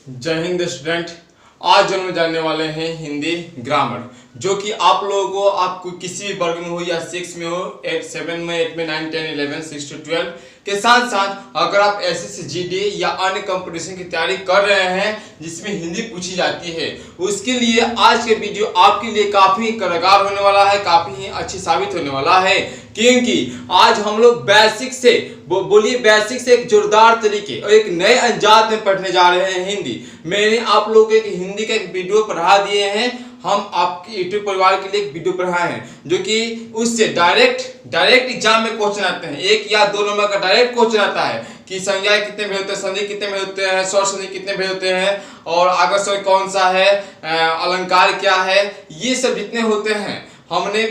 जय हिंद स्टूडेंट। आज हम जानने वाले हैं हिंदी ग्रामर, जो कि आप लोगों को आपको किसी भी वर्ग में हो या 6 में हो, 8 7 में, 8 में, 9 10 11 6 to 12 के साथ साथ अगर आप एसएससी जीडी या अन्य कंपटीशन की तैयारी कर रहे हैं जिसमें हिंदी पूछी जाती है, उसके लिए आज के वीडियो आपके लिए काफी कारगर होने वाला है, काफी अच्छी साबित होने वाला है। क्योंकि आज हम लोग बेसिक से बेसिक से एक जोरदार तरीके और एक नए अंदाज में पढ़ने जा रहे हैं हिंदी। मैंने आप लोगों को एक हिंदी का एक वीडियो पढ़ा दिए हैं, हम आपके यूट्यूब परिवार के लिए एक वीडियो पढ़ाए हैं जो कि उससे डायरेक्ट एग्जाम में क्वेश्चन आते हैं। 1 या 2 नंबर का डायरेक्ट क्वेश्चन आता है कि संज्ञाएं कितने भेद होते हैं, संधि कितने भेद होते हैं, स्वर संधि कितने भेद होते हैं और आगम स्वर कौन सा है, अलंकार क्या है, ये सब जितने होते हैं हमने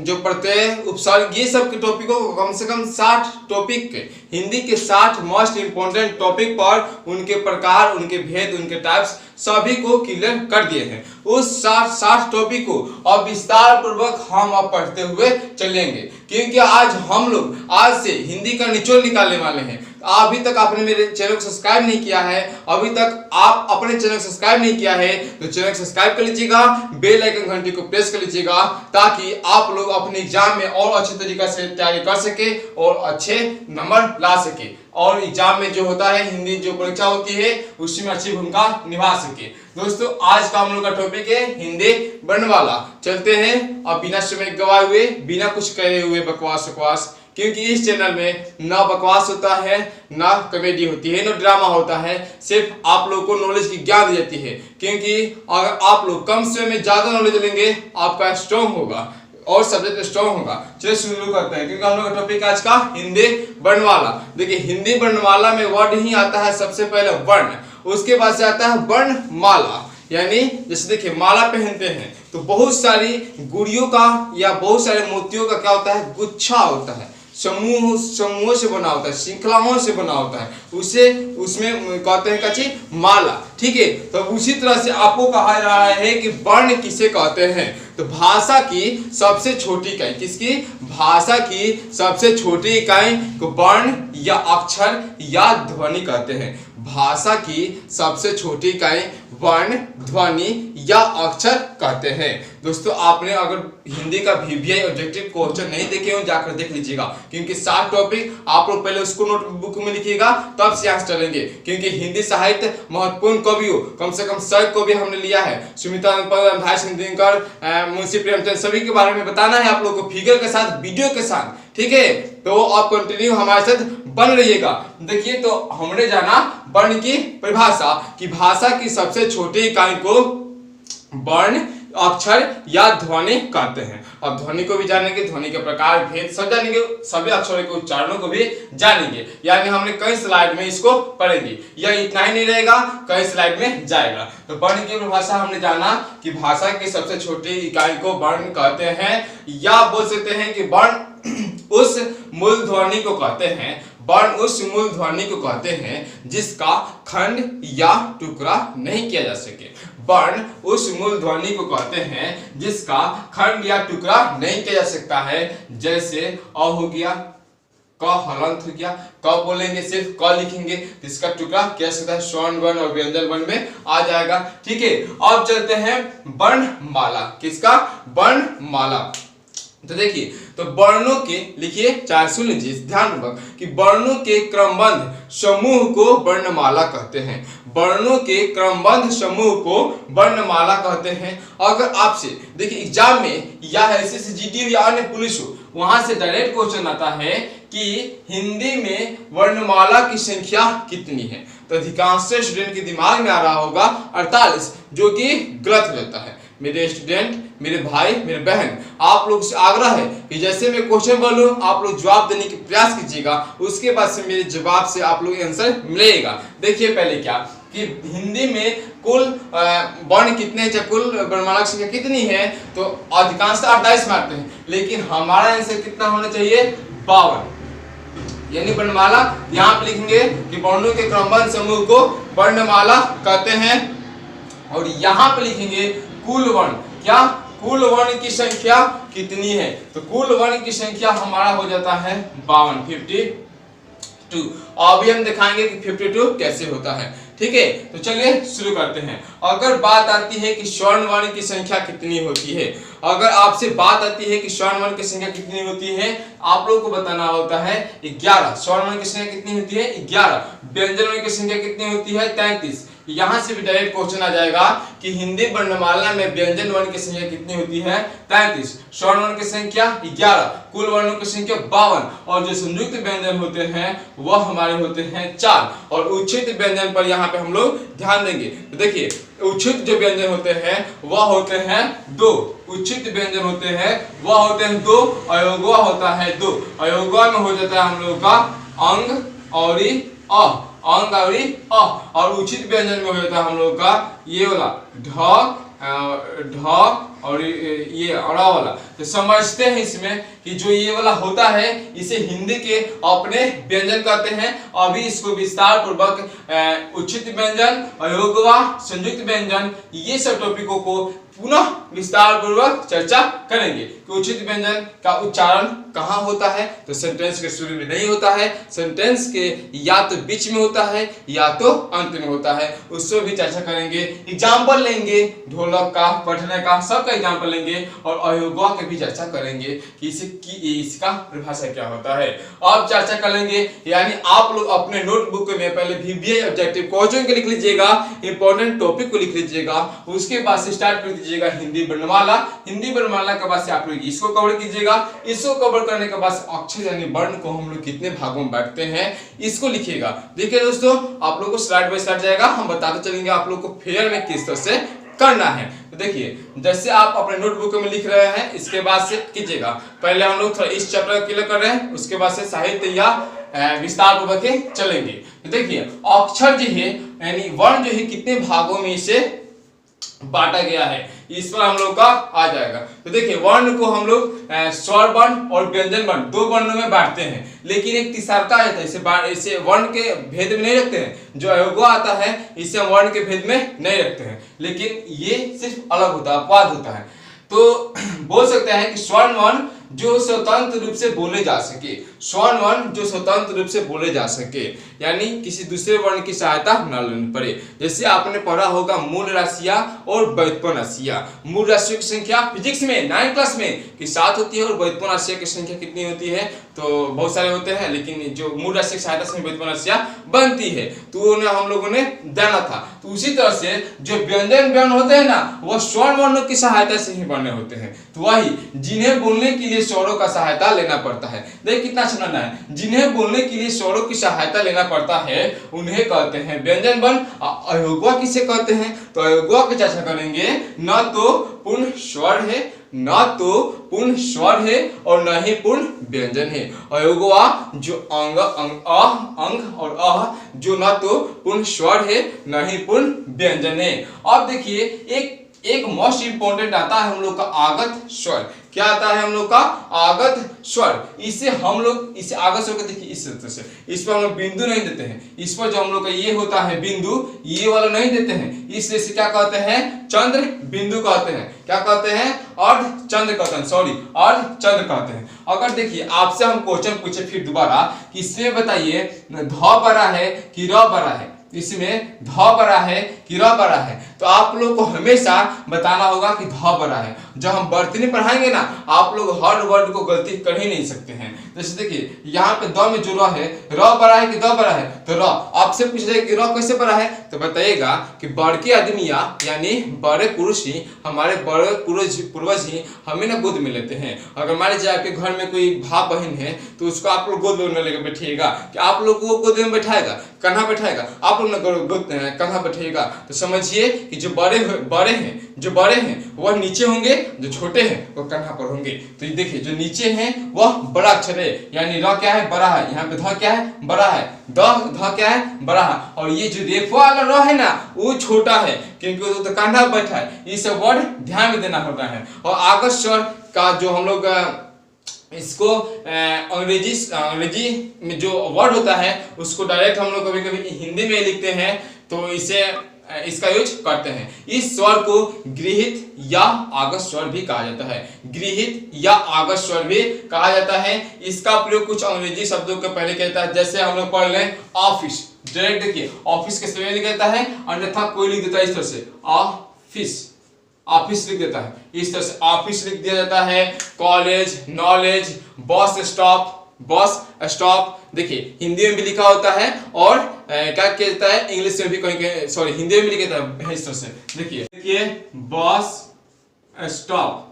जो प्रत्यय उपसर्ग ये सब के टॉपिकों को कम से कम 60 टॉपिक के हिंदी के 60 मोस्ट इंपोर्टेंट टॉपिक पर उनके प्रकार, उनके भेद, उनके टाइप्स सभी को क्लियर कर दिए हैं। उस 60 टॉपिक को अब विस्तार पूर्वक हम अब पढ़ते हुए चलेंगे, क्योंकि आज हम लोग आज से हिंदी का निचोड़ निकालने वाले हैं। अभी तक आपने मेरे चैनल को सब्सक्राइब नहीं किया है, अभी तक आप अपने चैनल को सब्सक्राइब नहीं किया है तो चैनल को सब्सक्राइब कर लीजिएगा, बेल आइकन घंटी को प्रेस कर लीजिएगा ताकि आप लोग अपने एग्जाम में और अच्छे तरीके से तैयारी कर सके और अच्छे नंबर ला सके और एग्जाम में जो होता है हिंदी जो परीक्षा होती है उसमें अच्छी भूमिका निभा सके। दोस्तों आज का हम लोग का टॉपिक है हिंदी वर्णमाला। चलते हैं अब बिना समय गवाए हुए, बिना कुछ करे हुए बकवास, क्योंकि इस चैनल में ना बकवास होता है, ना कॉमेडी होती है, ना ड्रामा होता है, सिर्फ आप लोगों को नॉलेज की ज्ञान दी जाती है। क्योंकि अगर आप लोग कम समय में ज्यादा नॉलेज लेंगे आपका स्ट्रॉन्ग होगा और सब्जेक्ट स्ट्रॉन्ग होगा। चलिए शुरू करते हैं, क्योंकि हम लोग का टॉपिक आज का हिंदी वर्णमाला। देखिए हिंदी वर्णमाला में वर्ड ही आता है सबसे पहले वर्ण, उसके बाद से आता है वर्णमाला। यानी जैसे देखिए माला पहनते हैं तो बहुत सारी गुड़ियों का या बहुत सारे मोतियों का क्या होता है, गुच्छा होता है, समूहों से बना होता है, श्रृंखलाओं से बना होता है, उसे उसमें कहते हैं कच्ची माला। ठीक है, तो उसी तरह से आपको कहा जा रहा है कि वर्ण किसे कहते हैं, तो भाषा की सबसे छोटी इकाई, किसकी, भाषा की सबसे छोटी इकाई को वर्ण या अक्षर या ध्वनि कहते हैं। भाषा की सबसे छोटी इकाई वर्ण, ध्वनि या अक्षर कहते हैं। दोस्तों आपने अगर हिंदी का VVI ऑब्जेक्टिव क्वेश्चन नहीं देखे हो जाकर देख लीजिएगा, क्योंकि 7 टॉपिक आप लोग पहले उसको नोटबुक में लिखिएगा तब से यहाँ चलेंगे। क्योंकि हिंदी साहित्य महत्वपूर्ण कवियों कम से कम 100 को भी हमने लिया है, सुमित्रा दिनकर, मुंशी प्रेमचंद, सभी के बारे में बताना है आप लोग को फिगर के साथ, वीडियो के साथ। ठीक है, तो आप कंटिन्यू हमारे साथ बन रहिएगा। देखिए तो हमने जाना वर्ण की परिभाषा कि भाषा की सबसे छोटी इकाई को वर्ण, अक्षर या ध्वनि कहते हैं। अब ध्वनि को भी जानेंगे, ध्वनि के प्रकार, भेद सब जानेंगे, सभी अक्षरों के उच्चारणों को भी जानेंगे। यानी हमने कई स्लाइड में इसको पढ़ेंगे, यह इतना ही नहीं रहेगा, कई स्लाइड में जाएगा। तो वर्ण की परिभाषा हमने जाना कि भाषा की सबसे छोटी इकाई को वर्ण कहते हैं, या बोल सकते हैं कि वर्ण उस मूल ध्वनि को कहते हैं, वर्ण उस मूल ध्वनि को कहते हैं जिसका खंड या टुकड़ा नहीं किया जा सके। वर्ण उस मूल ध्वनि को कहते हैं जिसका खंड या टुकड़ा नहीं किया जा सकता है। जैसे अ हो गया, क हलंत हो गया, क बोलेंगे सिर्फ क लिखेंगे तो इसका टुकड़ा किया सकता है स्वर्ण वर्ण और व्यंजन वर्ण में आ जाएगा। ठीक है, अब चलते हैं वर्णमाला, किसका, वर्णमाला। तो देखिए तो वर्णों के, लिखिए चाहे सुन लीजिए ध्यानपूर्वक कि वर्णों के क्रमबद्ध समूह को वर्णमाला कहते हैं। वर्णों के क्रमबद्ध समूह को वर्णमाला कहते हैं। अगर आपसे देखिए एग्जाम में या एसएससी जीडी या अन्य पुलिस हो, वहां से डायरेक्ट क्वेश्चन आता है कि हिंदी में वर्णमाला की संख्या कितनी है, तो अधिकांश स्टूडेंट के दिमाग में आ रहा होगा 48, जो कि गलत हो जाता है। मेरे स्टूडेंट, मेरे भाई, मेरे बहन, आप लोग से आग्रह है कि जैसे मैं क्वेश्चन बोलूं आप लोग जवाब देने की प्रयास कीजिएगा, उसके बाद से मेरे जवाब से आप लोग आंसर मिलेगा। देखिए पहले क्या कि हिंदी में कुल वर्ण कितने हैं, कुल वर्णमाला की संख्या कितनी है, तो अधिकांश 48 मारते हैं, लेकिन हमारा आंसर कितना होना चाहिए, 52। यानी वर्णमाला यहाँ पे लिखेंगे कि वर्णों के क्रमबद्ध समूह को वर्णमाला कहते हैं, और यहाँ पे लिखेंगे कुल वर्ण, क्या, कुल वर्ण की संख्या कितनी है, तो कुल वर्ण की संख्या हमारा हो जाता है 52, 52। अभी हम दिखाएंगे कि 52 कैसे होता है। ठीक है, तो चलिए शुरू करते हैं। अगर बात आती है कि स्वर्ण वर्ण की संख्या कितनी होती है, अगर आपसे बात आती है कि स्वर्ण वर्ण की संख्या कितनी होती है, आप लोगों को बताना होता है 11। स्वर्ण वर्ण की संख्या कितनी होती है 11। व्यंजन वर्ण की संख्या कितनी होती है 33। यहां से भी डायरेक्ट क्वेश्चन आ जाएगा कि हिंदी वर्णमाला में व्यंजन वर्ण की संख्या कितनी होती है 33, स्वर्ण वर्ण की संख्या 11, कुल वर्णों की संख्या 52, और जो संयुक्त व्यंजन होते हैं वह हमारे होते हैं 4, और उच्छित व्यंजन पर यहाँ पे हम लोग ध्यान देंगे। तो देखिए उच्छित जो व्यंजन होते हैं वह होते हैं 2, उच्छित व्यंजन होते हैं वह होते हैं 2, अयोगवा होता है 2। अयोगवा में हो जाता है हम लोग का अंग और अंग और उचित व्यंजन में हो जाता है हम लोग का ये वाला ढ और ये अड़ा वाला। तो समझते हैं इसमें कि जो ये वाला होता है इसे हिंदी के अपने व्यंजन कहते हैं। अभी इसको विस्तार पूर्वक उचित व्यंजन, अयोगवा, संयुक्त व्यंजन, ये सब टॉपिकों को पुनः विस्तार पूर्वक चर्चा करेंगे कि उचित व्यंजन का उच्चारण कहाँ होता है। तो सेंटेंस के शुरू में नहीं होता है, सेंटेंस के या तो बीच में होता है या तो अंत में होता है, उससे भी चर्चा करेंगे। एग्जाम्पल लेंगे ढोलक का, पढ़ने का, सबका एग्जाम्पल लेंगे और अयोगवा की भी चर्चा करेंगे कि इसका परिभाषा क्या होता है। अब चर्चा करेंगे, यानी आप लोग अपने नोटबुक में पहले VBA ऑब्जेक्टिव क्वेश्चन के लिख लीजिएगा, इंपॉर्टेंट टॉपिक को लिख लीजिएगा, उसके बाद से स्टार्ट कर दीजिएगा हिंदी वर्णमाला। हिंदी वर्णमाला के बाद से आप लोग इसको कवर कीजिएगा, इसको कवर करने के बाद अक्षर यानी वर्ण को हम लोग कितने भागों में बांटते हैं इसको लिखिएगा। देखिए दोस्तों, आप लोग को स्लाइड बाय स्लाइड जाएगा, हम बताते चलेंगे आप लोग को फेयर में किस तरह से करना है। तो देखिए जैसे आप अपने नोटबुक में लिख रहे हैं इसके बाद से कीजिएगा। पहले हम लोग थोड़ा इस चैप्टर को क्लियर कर रहे हैं, उसके बाद से साहित्य या विस्तार पूर्वक चलेंगे। तो देखिए अक्षर जो है यानी वर्ण जो है कितने भागों में इसे बांटा गया है, इस पर हम लोग का आ जाएगा। तो देखिए वर्ण को हम लोग स्वर वर्ण और व्यंजन वर्ण 2 वर्णों में बांटते हैं, लेकिन एक तीसरा आता है इसे वर्ण के भेद में नहीं रखते हैं। जो अयोगवा आता है इसे हम वर्ण के भेद में नहीं रखते हैं, लेकिन ये सिर्फ अलग होता है, अपवाद होता है। तो बोल सकते हैं कि स्वर्ण वर्ण जो स्वतंत्र रूप से बोले जा सके, स्वर्ण वर्ण जो स्वतंत्र रूप से बोले जा सके, यानी किसी दूसरे वर्ण की सहायता न लेनी पड़े। जैसे आपने पढ़ा होगा मूल राशियां और व्युत्पन्न राशियां। मूल राशियों की संख्या फिजिक्स में 9th क्लास में कि 7 होती है, और व्युत्पन्न राशियों की संख्या कितनी होती है तो बहुत सारे होते हैं, लेकिन जो मूल राशि की सहायता से व्युत्पन्न राशियां बनती है तो उन्हें हम लोगों ने जाना था। तो उसी तरह से जो व्यंजन वर्ण होते हैं ना वो स्वर्ण वर्णों की सहायता से ही बने होते हैं। तो वही जिन्हें बोलने के लिए स्वरों का सहायता लेना पड़ता है, देख कितना समझना है, जिन्हें बोलने के लिए स्वरों की सहायता लेना पड़ता है उन्हें कहते हैं व्यंजन वर्ण। अयोगवा किसे कहते हैं तो अयोगवा की चर्चा करेंगे। न तो पूर्ण स्वर है, न तो पूर्ण स्वर है और न ही पूर्ण व्यंजन है। अयोगवा जो अंग और अ जो न तो पूर्ण स्वर है न ही पूर्ण व्यंजन है। अब देखिए एक मोस्ट इंपोर्टेंट आता है हम लोग का आगत स्वर। क्या आता है हम लोग का आगत स्वर। इसे हम लोग इसे आगत स्वर को देखिए इस तरह से, इस पर हम लोग बिंदु नहीं देते हैं, इस पर जो हम लोग का ये होता है बिंदु ये वाला नहीं देते हैं, इसलिए इसे क्या कहते हैं चंद्र बिंदु कहते हैं। क्या कहते हैं अर्ध चंद्र कहते हैं, सॉरी अर्ध चंद्र कहते हैं। अगर देखिए आपसे हम क्वेश्चन पूछे फिर दोबारा कि इसमें बताइए ध बड़ा है कि र बड़ा है, इसमें ध बड़ा है कि र बड़ा है, तो आप लोग को हमेशा बताना होगा कि ध बड़ा है। जब हम वर्तनी पढ़ाएंगे ना आप लोग हर वर्ड को गलती कर ही नहीं सकते हैं। जैसे देखिए यहाँ पे द में जो र है, र बड़ा है कि द बड़ा है, तो र आपसे पूछ रहे कि र कैसे बड़ा है तो बताइएगा कि बड़के आदमिया यानी बड़े पुरुष ही, हमारे बड़े पूर्वज ही हमें ना गोद में लेते हैं। अगर मान लीजिए आपके घर में कोई भाई बहन है तो उसको आप लोग गोद में लेकर बैठिएगा, कि आप लोग को गोद में बैठाएगा कन्हा बैठाएगा, आप लोग कन्हा बैठिएगा। तो समझिए कि जो बड़े हैं वह नीचे होंगे, जो छोटे हैं वो कन्हा पर होंगे। तो ये देखिए जो नीचे हैं वह बड़ा अक्षर है, यानी र क्या है बड़ा है, यहाँ पे ध क्या है बड़ा है, ध क्या है बड़ा है, और ये जो रेफा वाला र है ना वो छोटा है क्योंकि वो तो कन्हा बैठा है। ये सब वर्ड ध्यान में देना होता है। और आगत स्वर का जो हम लोग इसको अंग्रेजी में जो वर्ड होता है उसको डायरेक्ट हम लोग कभी कभी हिंदी में लिखते हैं, तो इसे इसका यूज करते हैं। इस स्वर को गृहीत या आगत स्वर भी कहा जाता है। गृहीत या आगत स्वर भी कहा जाता है। इसका प्रयोग कुछ अंग्रेजी शब्दों के पहले किया जाता है, जैसे हम लोग पढ़ लें ऑफिस। डायरेक्ट देखिए ऑफिस के समय लिखा जाता है, अन्यथा कोई लिख देता है इस तरह से ऑफिस, ऑफिस लिख देता है इस तरह से, ऑफिस लिख दिया जाता है। College, knowledge, bus stop, bus stop देखिए हिंदी में भी लिखा होता है और क्या किया जाता है इंग्लिश में भी कहीं, सॉरी हिंदी में भी लिखा जाता है इस तरह से। देखिए बस स्टॉप,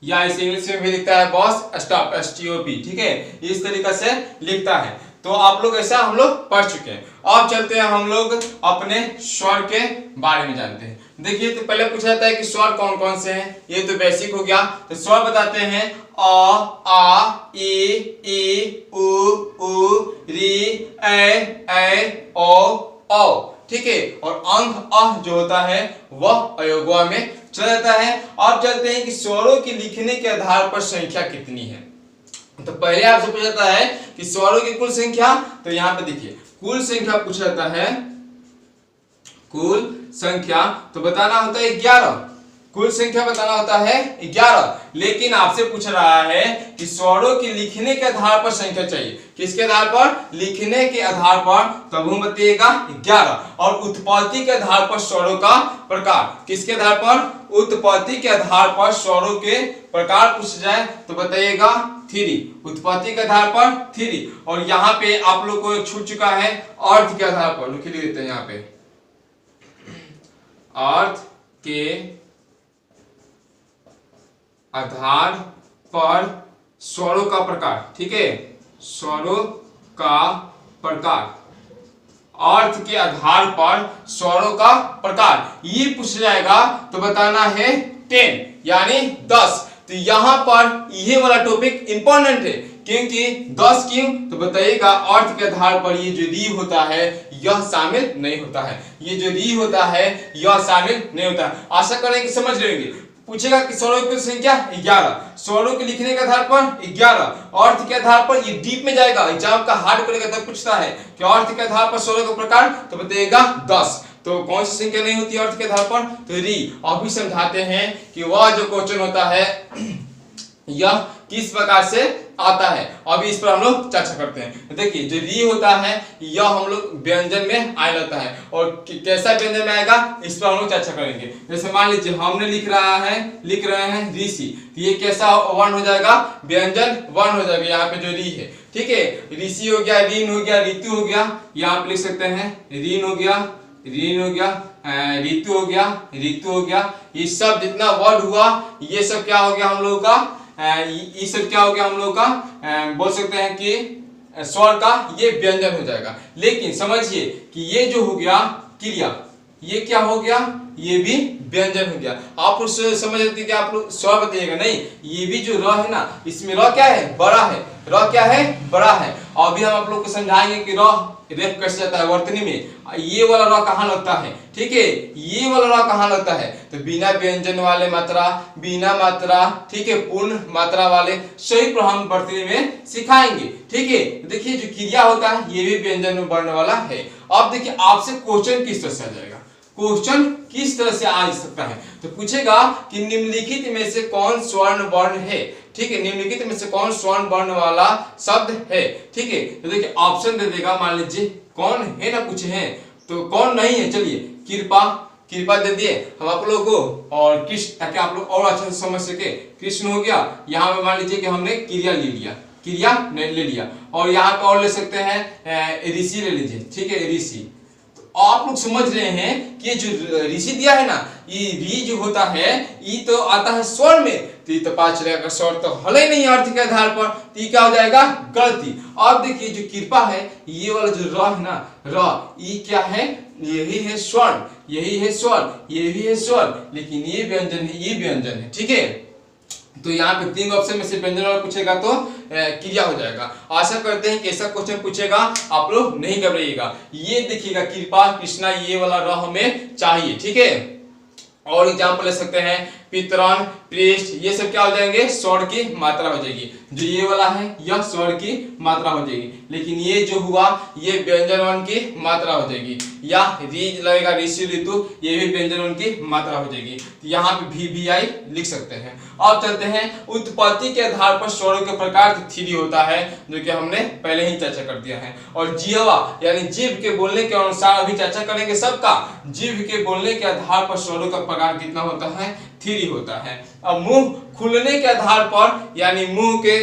या इसे इंग्लिश में भी लिखता है बस स्टॉप, STOP, ठीक है, इस तरीके से लिखता है। तो आप लोग ऐसा हम लोग पढ़ चुके हैं। अब चलते हैं हम लोग अपने स्वर के बारे में जानते हैं। देखिए तो पहले पूछा जाता है कि स्वर कौन कौन से हैं, ये तो बेसिक हो गया। तो स्वर बताते हैं अ, आ, ई, उ, री, ए, ओ, ठीक है। और अंक अ जो होता है वह अयोगवा में चला जाता है। अब चलते हैं कि स्वरों की लिखने के आधार पर संख्या कितनी है। तो पहले आपसे पूछा जाता है कि स्वरों की कुल संख्या, तो यहाँ पे देखिए कुल संख्या पूछा जाता है, कुल संख्या तो बताना होता है 11, कुल संख्या बताना होता है 11। लेकिन आपसे पूछ रहा है कि स्वरों की लिखने के आधार पर संख्या चाहिए, किसके आधार पर, लिखने के आधार पर, तब हम बताइएगा 11। और उत्पत्ति के आधार पर स्वरों का प्रकार, किसके आधार पर, उत्पत्ति के आधार पर स्वरों के प्रकार पूछ जाए तो बताइएगा 3, उत्पत्ति के आधार पर 3। और यहाँ पे आप लोग को एक छूट चुका है अर्थ के आधार पर, लिख देते हैं यहाँ पे अर्थ के आधार पर स्वरों का प्रकार, ठीक है, स्वरों का प्रकार, अर्थ के आधार पर स्वरों का प्रकार ये पूछ जाएगा तो बताना है 10 यानी 10। तो यहां पर ये वाला टॉपिक इंपॉर्टेंट है, क्योंकि 10 क्यों, तो बताइएगा अर्थ के आधार पर ये जो री होता है यह शामिल नहीं होता है, ये जो री होता है यह शामिल नहीं होता है। आशा करें कि समझ लेंगे। पूछेगा कि स्वरों की संख्या 11, स्वरों के लिखने के आधार पर 11, अर्थ के आधार पर, ये डीप में जाएगा, एग्जाम का हार्ड करेगा तब पूछता है कि अर्थ के आधार पर स्वरों का प्रकार, तो बताइएगा 10। तो कौन सी संख्या नहीं होती अर्थ के आधार पर, तो री। अभी समझाते हैं कि वह जो क्वेश्चन होता है यह किस प्रकार से आता है। अभी इस पर हम लोग चर्चा करते हैं। देखिए जो री होता है यह हम लोग व्यंजन में आ जाता है, और कैसा व्यंजन में आएगा इस पर हम लोग चर्चा करेंगे। जैसे मान लीजिए हमने लिख रहे हैं ऋषि, तो ये कैसा वर्ण हो जाएगा, व्यंजन वर्ण हो जाएगा। यहाँ पे जो री है, ठीक है, ऋषि हो गया, रीन हो गया, ऋतु हो गया, यहाँ पे लिख सकते हैं रीन हो गया, ऋतु हो गया, ऋतु हो गया। ये सब जितना वर्ड हुआ ये सब क्या हो गया हम लोगों का, ये सब क्या हो गया हम लोगों का, बोल सकते हैं कि स्वर का ये व्यंजन हो जाएगा। लेकिन समझिए कि ये जो हो गया क्रिया, ये क्या हो गया, ये भी व्यंजन हो गया। आप लोग समझ लेते कि आप लोग स्वर बताइएगा, नहीं ये भी जो र है ना, इसमें र क्या है, बड़ा है, र क्या है, बड़ा है। अभी हम आप लोग को समझाएंगे कि र रेप कैसे जाता है वर्तनी में, ये वाला र कहाँ लगता है, ठीक है, ये वाला र कहाँ लगता है, तो बिना व्यंजन वाले मात्रा, बिना मात्रा, ठीक है, पूर्ण मात्रा वाले सही पर हम वर्तनी में सिखाएंगे, ठीक है। देखिए जो क्रिया होता है ये भी व्यंजन में बढ़ने वाला है। अब देखिए आपसे क्वेश्चन किस तरह से आ जाएगा, क्वेश्चन किस तरह से आ सकता है, तो पूछेगा कि निम्नलिखित में से कौन स्वर्ण वर्ण है, ठीक है, निम्नलिखित में से कौन स्वर्ण वर्ण वाला शब्द है, ठीक है। तो देखिए ऑप्शन दे देगा, मान लीजिए कौन है ना पूछे हैं, तो कौन नहीं है, चलिए कृपा दे दिए हम आप लोगों को, और कृष्ण, ताकि आप लोग और अच्छे से समझ सके। कृष्ण हो गया, यहाँ पे मान लीजिए कि हमने क्रिया ले लिया, और यहाँ पे और ले सकते हैं ऋषि ले लीजिए, ठीक है, ऋषि। आप लोग समझ रहे हैं कि जो ऋषि दिया है ना, ये री जो होता है ये तो आता है स्वर में, तो ये तो पता चलेगा स्वर तो हल ही नहीं अर्थ के आधार पर, तो ये क्या हो जाएगा, गलती। अब देखिए जो कृपा है ये वाला जो र है ना, र ये क्या है, यही है स्वर्ण, यही है स्वर, ये भी है स्वर, लेकिन ये व्यंजन है, ये व्यंजन है, ठीक है। तो यहाँ पे 3 ऑप्शन में से व्यंजन वाला पूछेगा तो क्रिया हो जाएगा। आशा करते हैं कि ऐसा क्वेश्चन पूछेगा, आप लोग नहीं घबराइएगा। ये देखिएगा कृपा, कृष्णा, ये वाला र हमें चाहिए, ठीक है। और एग्जाम्पल ले सकते हैं पितरन, पृष्ठ, ये सब क्या हो जाएंगे, स्वर की मात्रा हो जाएगी। जो ये वाला है यह स्वर की मात्रा हो जाएगी, लेकिन ये जो हुआ ये व्यंजन वर्ण की मात्रा हो जाएगी। या री लगेगा ऋषि ऋतु, ये भी व्यंजन वर्ण की मात्रा हो जाएगी। तो यहाँ पे VVI लिख सकते हैं। अब चलते हैं उत्पत्ति के आधार पर स्वरों के प्रकार थ्री होता है, जो कि हमने पहले ही चर्चा कर दिया है। और जीवा यानी जीव के बोलने के अनुसार अभी चर्चा करेंगे सबका। जीव के बोलने के आधार पर स्वरों का प्रकार कितना होता है, थ्री होता है। अब मुंह खुलने के आधार पर यानी मुंह के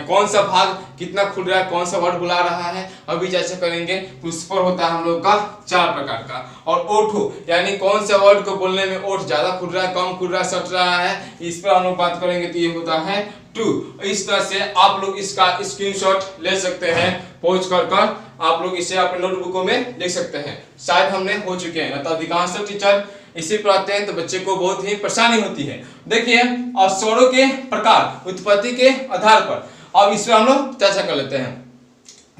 कौन सा भाग कितना खुल रहा है, कौन सा वर्ड बुला रहा है, अभी चर्चा करेंगे। तो उस पर होता है हम लोग का चार प्रकार का। और ओठो यानी कौन सा वर्ड को बोलने में ओठ ज्यादा खुल रहा है, कम खुल रहा है, सट रहा है, इस पर हम लोग बात करेंगे। तो ये होता है टू। इस तरह से आप लोग इसका स्क्रीनशॉट ले सकते हैं, पहुंच कर आप लोग इसे अपने नोटबुकों में लिख सकते हैं। शायद हमने हो चुके हैं, तो अधिकांश टीचर इसी पढ़ाते हैं तो बच्चे को बहुत ही परेशानी होती है। देखिए और स्वरों के प्रकार उत्पत्ति के आधार पर, अब इस पर हम लोग चर्चा कर लेते हैं।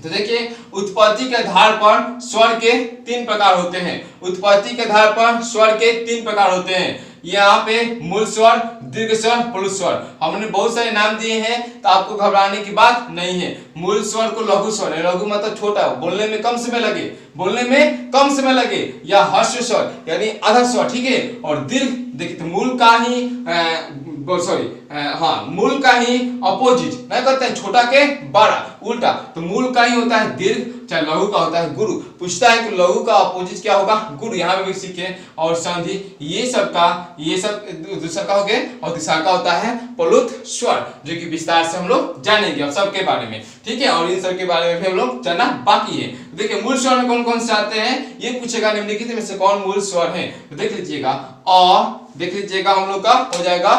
तो देखिए उत्पत्ति के आधार पर स्वर के तीन प्रकार होते हैं। उत्पत्ति के आधार पर स्वर के तीन प्रकार होते हैं। यहाँ पे मूल स्वर, दीर्घ स्वर, प्लुत स्वर। हमने बहुत सारे नाम दिए हैं, तो आपको घबराने की बात नहीं है। मूल स्वर को लघु स्वर, लघु मतलब छोटा, बोलने में कम समय लगे, या हर्ष स्वर यानी आधा स्वर, ठीक है। और दीर्घ देखिए तो मूल का ही मूल का ही अपोजिट नहीं करते हैं, छोटा के बड़ा उल्टा, तो मूल का ही होता है दीर्घ, चाहे लघु का होता है गुरु। पूछता है कि लघु का अपोजिट क्या होगा, गुरु, यहाँ पे भी सीखे। और संधि ये सब दूसरा का हो गया। और तीसरा का होता है प्लुत स्वर, जो कि विस्तार से हम लोग जानेंगे अब सबके बारे में, ठीक है। और इन सब के बारे में भी हम लोग जानना बाकी है। देखिए मूल स्वर में कौन कौन से आते हैं, ये पूछेगा निम्नलिखित में से कौन मूल स्वर है। तो देख लीजिएगा देख लीजिएगा हम लोग का हो जाएगा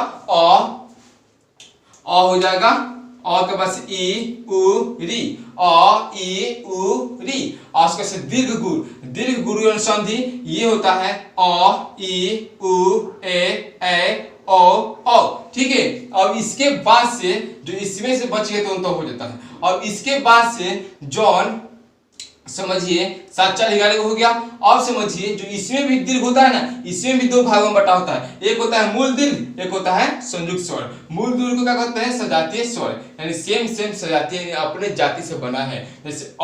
हो जाएगा, के पास ई उ री, ई उ री। और उसके से दीर्घ गुरु अनुसंधि ये होता है ई उ ए ओ, ठीक है। अब इसके बाद से जो इसमें से बच गए तो हो जाता है। और इसके बाद से जॉन समझिए 7-4 हो गया। अब समझिए जो इसमें भी दीर्घ होता है ना, इसमें भी दो भागों में बटा होता है। एक होता है मूल दीर्घ, एक होता है संयुक्त स्वर। मूल दीर्घ को क्या कहते हैं, सजातीय स्वर, यानी सेम सजातीय, अपने जाति से बना है। जैसे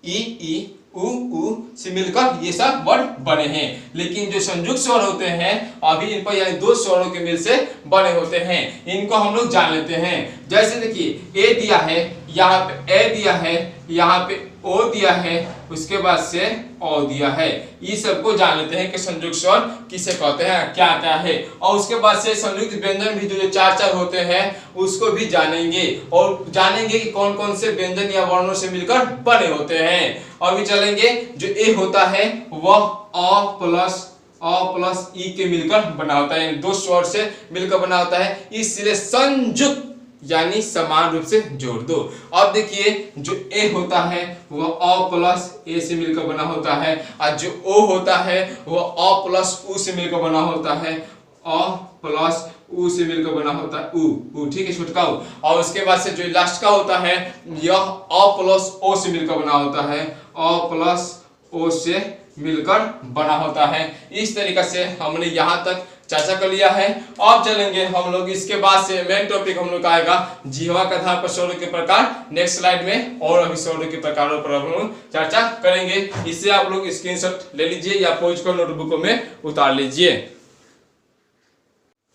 ई उ से मिलकर ये सब वर्ड बने हैं। लेकिन जो संयुक्त स्वर होते हैं अभी इन पर यानी दो स्वरों के मिल से बने होते हैं, इनको हम लोग जान लेते हैं। जैसे देखिए ए दिया है, यहाँ पे ए दिया है, यहाँ पे ओ दिया है, उसके बाद से ओ दिया है। ये सबको जान लेते हैं कि संयुक्त स्वर किसे कहते हैं, क्या क्या है। और उसके बाद से संयुक्त व्यंजन भी जो चार होते हैं उसको भी जानेंगे, और जानेंगे कि कौन कौन से व्यंजन या वर्णों से मिलकर बने होते हैं। और भी चलेंगे जो ए होता है वह अ प्लस ई के मिलकर बना होता है, यानी दो स्वर से मिलकर बना होता है, इसलिए संयुक्त यानी समान रूप से जोड़ दो। अब देखिए जो ए होता है वह अ प्लस ए से मिलकर बना होता है, और जो ओ होता है वह अ प्लस उ से मिलकर बना होता है, अ प्लस उ से मिलकर बना होता है उ, ठीक है, छुटका उ। और उसके बाद से जो लास्ट का होता है यह अ प्लस ओ से मिलकर बना होता है, अ प्लस ओ से मिलकर बना होता है। इस तरीके से हमने यहाँ तक चर्चा कर लिया है। अब चलेंगे हम लोग इसके बाद से मेन टॉपिक हम लोग का आएगा जिह्वा के आधार पर स्वरों के प्रकार, नेक्स्ट स्लाइड में। और अभी स्वरों के प्रकारों पर हम लोग चर्चा करेंगे। इससे आप लोग स्क्रीनशॉट ले लीजिए या पोज कर नोटबुकों में उतार लीजिए।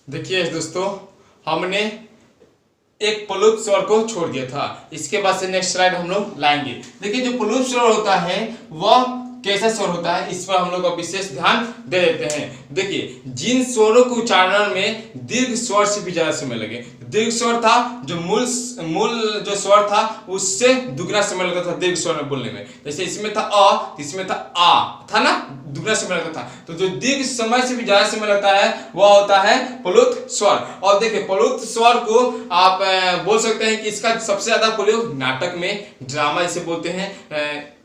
देखिए दोस्तों हमने एक प्लुत स्वर को छोड़ दिया था, इसके बाद से नेक्स्ट स्लाइड हम लोग लाएंगे। देखिए जो प्लुत स्वर होता है वह कैसा स्वर होता है, इस पर हम लोग विशेष ध्यान दे देते हैं। देखिए जिन स्वरों के उच्चारण में दीर्घ स्वर से भी ज्यादा समय लगे, दीर्घ स्वर था जो मूल जो स्वर था उससे दुगना समय लगता था दीर्घ स्वर में बोलने में। जैसे इसमें था अ, इसमें था आ, था ना, दुगना समय लगता था। तो जो दीर्घ समय से भी ज्यादा समय लगता है वह होता है प्लुत स्वर। और देखिए प्लुत स्वर को आप बोल सकते हैं कि इसका सबसे ज्यादा प्रयोग नाटक में, ड्रामा जिसे बोलते हैं,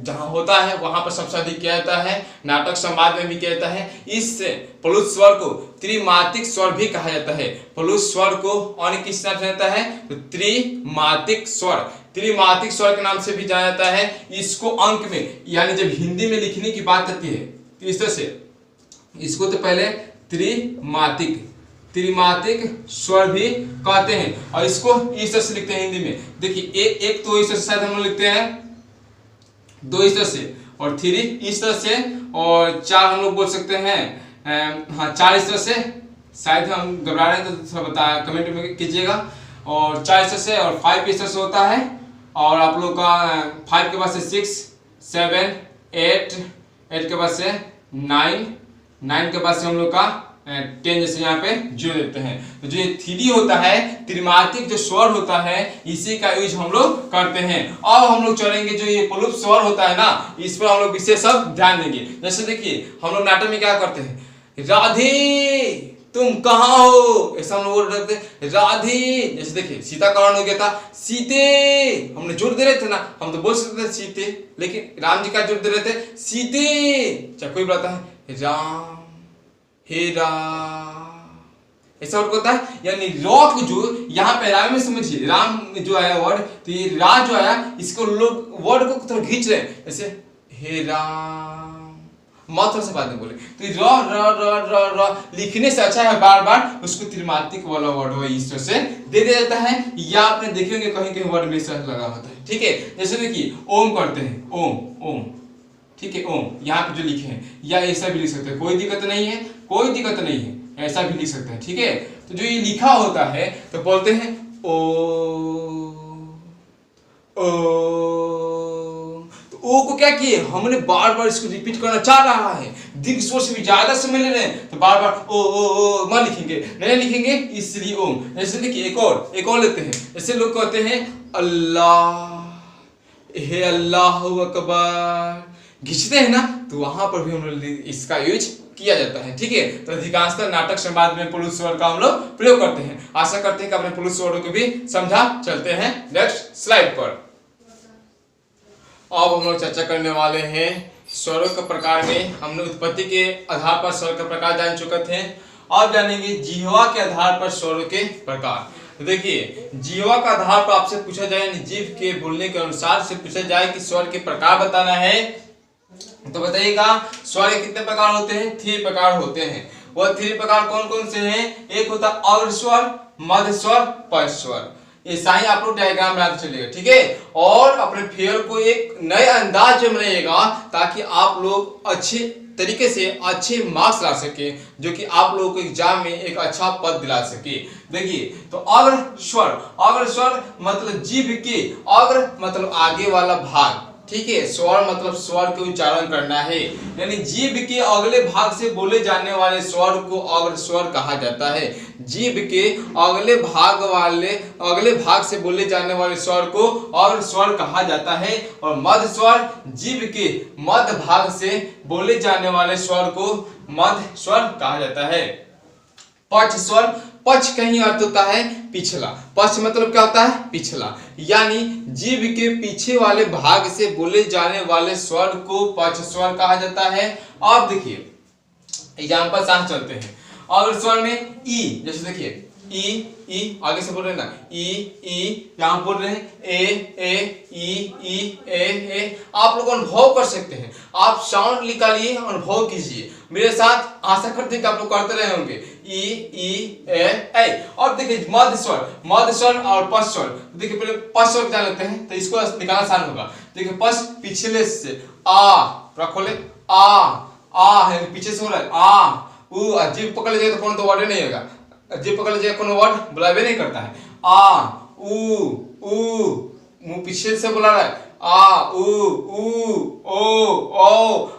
जहां होता है वहां पर सबसे अधिक किया जाता है, नाटक संवाद में भी किया जाता है। इस प्लुत स्वर को त्रिमात्रिक स्वर भी कहा जाता है। प्लुत स्वर को अन्य किस नाम से जाता है, तो त्रिमात्रिक स्वर, त्रिमात्रिक स्वर के नाम से भी जाना जाता है। इसको अंक में यानी जब हिंदी में लिखने की बात आती है तो इस तरह से इसको तो पहले त्रिमातिक, त्रिमातिक स्वर भी कहते हैं। और इसको इस तरह से लिखते हैं हिंदी में, देखिए एक तो इस तरह से शायद हम लोग लिखते हैं, दो इस तरह से, और थ्री इस तरह से, और चार हम लोग बोल सकते हैं, हाँ चार इस तरह से, शायद हम घबरा रहे हैं तो थोड़ा बता कमेंट में कीजिएगा। और चार इस तरह से, और फाइव इस तरह से होता है, और आप लोग का फाइव के बाद से सिक्स, सेवन, एट, एट के बाद से नाइन, नाइन के बाद से हम लोग का 10 जैसे यहाँ पे जोड़ देते हैं। तो जो ये थ्री होता है, त्रिमातिक जो स्वर होता है, इसी का यूज हम लोग करते हैं। अब हम लोग चलेंगे जो ये प्लुप स्वर होता है ना, इस पर हम लोग विशेष सब ध्यान देंगे। जैसे देखिए हम लोग नाटक में क्या करते हैं, राधे तुम कहाँ हो, ऐसा हम लोग बोल रहे थे राधे। जैसे देखिए सीता का हरण हो गया था, सीते, हमने जोड़ दे रहे थे ना, हम तो बोल सकते थे सीते, लेकिन राम जी का जोड़ दे रहे थे सीते। चाहे कोई बोलता है राम, हे राम, ऐसा वर्ड होता है। यानी रॉ को जो यहाँ पे राम में समझिए, राम जो आया वर्ड, तो ये रा जो आया, इसको लोग वर्ड को थोड़ा खींच रहे हैं, जैसे हे राम, थोड़ा सा बाद में बोले तो र र र र र लिखने से अच्छा है बार बार उसको त्रिमातिक वाला वर्ड हो इस तरह से दे दिया जाता है, या आपने देखे होंगे कहीं कहीं वर्ड में इस तरह लगा होता है। ठीक है, जैसे देखिए ओम करते हैं, ओम ओम, ठीक है, ओम यहाँ पे जो लिखे हैं, या ऐसा भी लिख सकते हैं, कोई दिक्कत नहीं है, कोई दिक्कत नहीं है, ऐसा भी लिख सकते हैं। ठीक है, तो जो ये लिखा होता है तो बोलते हैं ओ, ओ को क्या किए हमने बार बार इसको रिपीट करना चाह रहा है, दीर्घ स्वर से भी ज्यादा समय ले रहे हैं, तो बार बार ओ मां लिखेंगे, नहीं लिखेंगे, इसलिए ओम। जैसे देखिए एक और लेते हैं, जैसे लोग कहते हैं अल्लाह, हे अल्लाह अकबर, घिंचते हैं ना, तो वहां पर भी हम लोग इसका यूज किया जाता है। ठीक है, तो अधिकांशतः नाटक संवाद में प्लुप स्वर का हम लोग प्रयोग करते हैं। आशा करते हैं कि अपने प्लुप स्वरों को भी समझा। चलते हैं नेक्स्ट स्लाइड पर। अब हम लोग चर्चा करने वाले हैं स्वरों के प्रकार में। हमने उत्पत्ति के आधार पर स्वर के प्रकार जान चुके थे, अब जानेंगे जिह्वा के आधार पर स्वरों के प्रकार। तो देखिए जिह्वा का आधार पर आपसे पूछा जाए, जीभ के बोलने के अनुसार से पूछा जाए कि स्वर के प्रकार बताना है, तो बताइएगा स्वर के कितने प्रकार होते हैं? 3 प्रकार होते हैं। वह 3 प्रकार कौन कौन से हैं? एक होता अग्र स्वर, मध्य स्वर, पश्च स्वर। ऐसा ही आप लोग डायग्राम बनाते चलिएगा। ठीक है, और अपने फेयर को एक नए अंदाज में बनाइएगा ताकि आप लोग अच्छे तरीके से अच्छे मार्क्स ला सके, जो कि आप लोगों को एग्जाम में एक अच्छा पद दिला सके। देखिए तो अग्र स्वर मतलब जीभ के, अग्र मतलब आगे वाला भाग, ठीक है, स्वर मतलब स्वर के उच्चारण करना है, यानी जीभ के अगले भाग से बोले जाने वाले स्वर को अग्र स्वर कहा जाता है। जीभ के अगले भाग से बोले जाने वाले स्वर को अग्र स्वर कहा जाता है। और मध्य स्वर, जीभ के मध्य भाग से बोले जाने वाले स्वर को मध्य स्वर कहा जाता है। पश्च स्वर, पश्च कहीं अर्थ होता है पिछला, पश्च मतलब क्या होता है? पिछला, यानी जीभ के पीछे वाले भाग से बोले जाने वाले स्वर को पश्च स्वर कहा जाता है। अब देखिए एग्जांपल साथ चलते हैं। अग्र स्वर में ई, जैसे देखिए ई आगे से बोल रहे हैं ना, ई यहाँ बोल रहे हैं ए ए। आप लोग अनुभव कर सकते हैं, आप साउंड निकालिए, अनुभव कीजिए मेरे साथ। आशा करते हैं कि आप लोग करते रहे होंगे ई ए। और देखिए मध्य स्वर और पश्च स्वर। देखिए पहले पश्च स्वर जान लेते हैं, तो इसको निकालना आसान होगा। देखिए पश्च पिछले से आ खोले, आ है पीछे से हो रहा है, आ उ, जीभ पकड़ लीजिएगा तो कौन तो वर्ड नहीं होगा, जीभ पकड़ लीजिएगा कोनो वर्ड बुलावे नहीं करता है। आ उ मुंह पीछे से बुला रहा है, आ उ ओ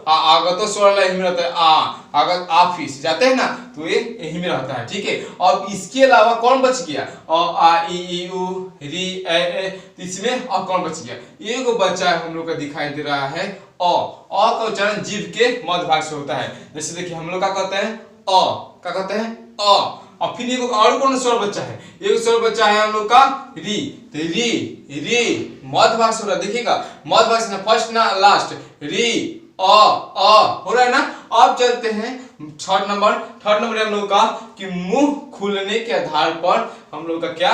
आगतो स्वर यही में रहता है। अगर ऑफिस जाते हैं ना तो ये यही में रहता है। ठीक है, और इसके अलावा कौन बच गया? आ ई उ री ए। तो इसमें और कौन बच गया? ये को बच्चा है हम लोग का दिखाई दे रहा है अ का उच्चारण जीभ के मध्य भाग से होता है। जैसे देखिए हम लोग क्या कहते हैं क्या कहते हैं अ। और फिर एक और कौन स्वर बच्चा है? एक स्वर बच्चा है हम लोग का री, तो री मध्य भाग से हो रहा है। देखिएगा मध्य भाग से ना, फर्स्ट ना लास्ट, री अ हो रहा है ना। अब चलते हैं थर्ड नंबर हम लोग का कि मुंह खुलने के आधार पर हम लोग का क्या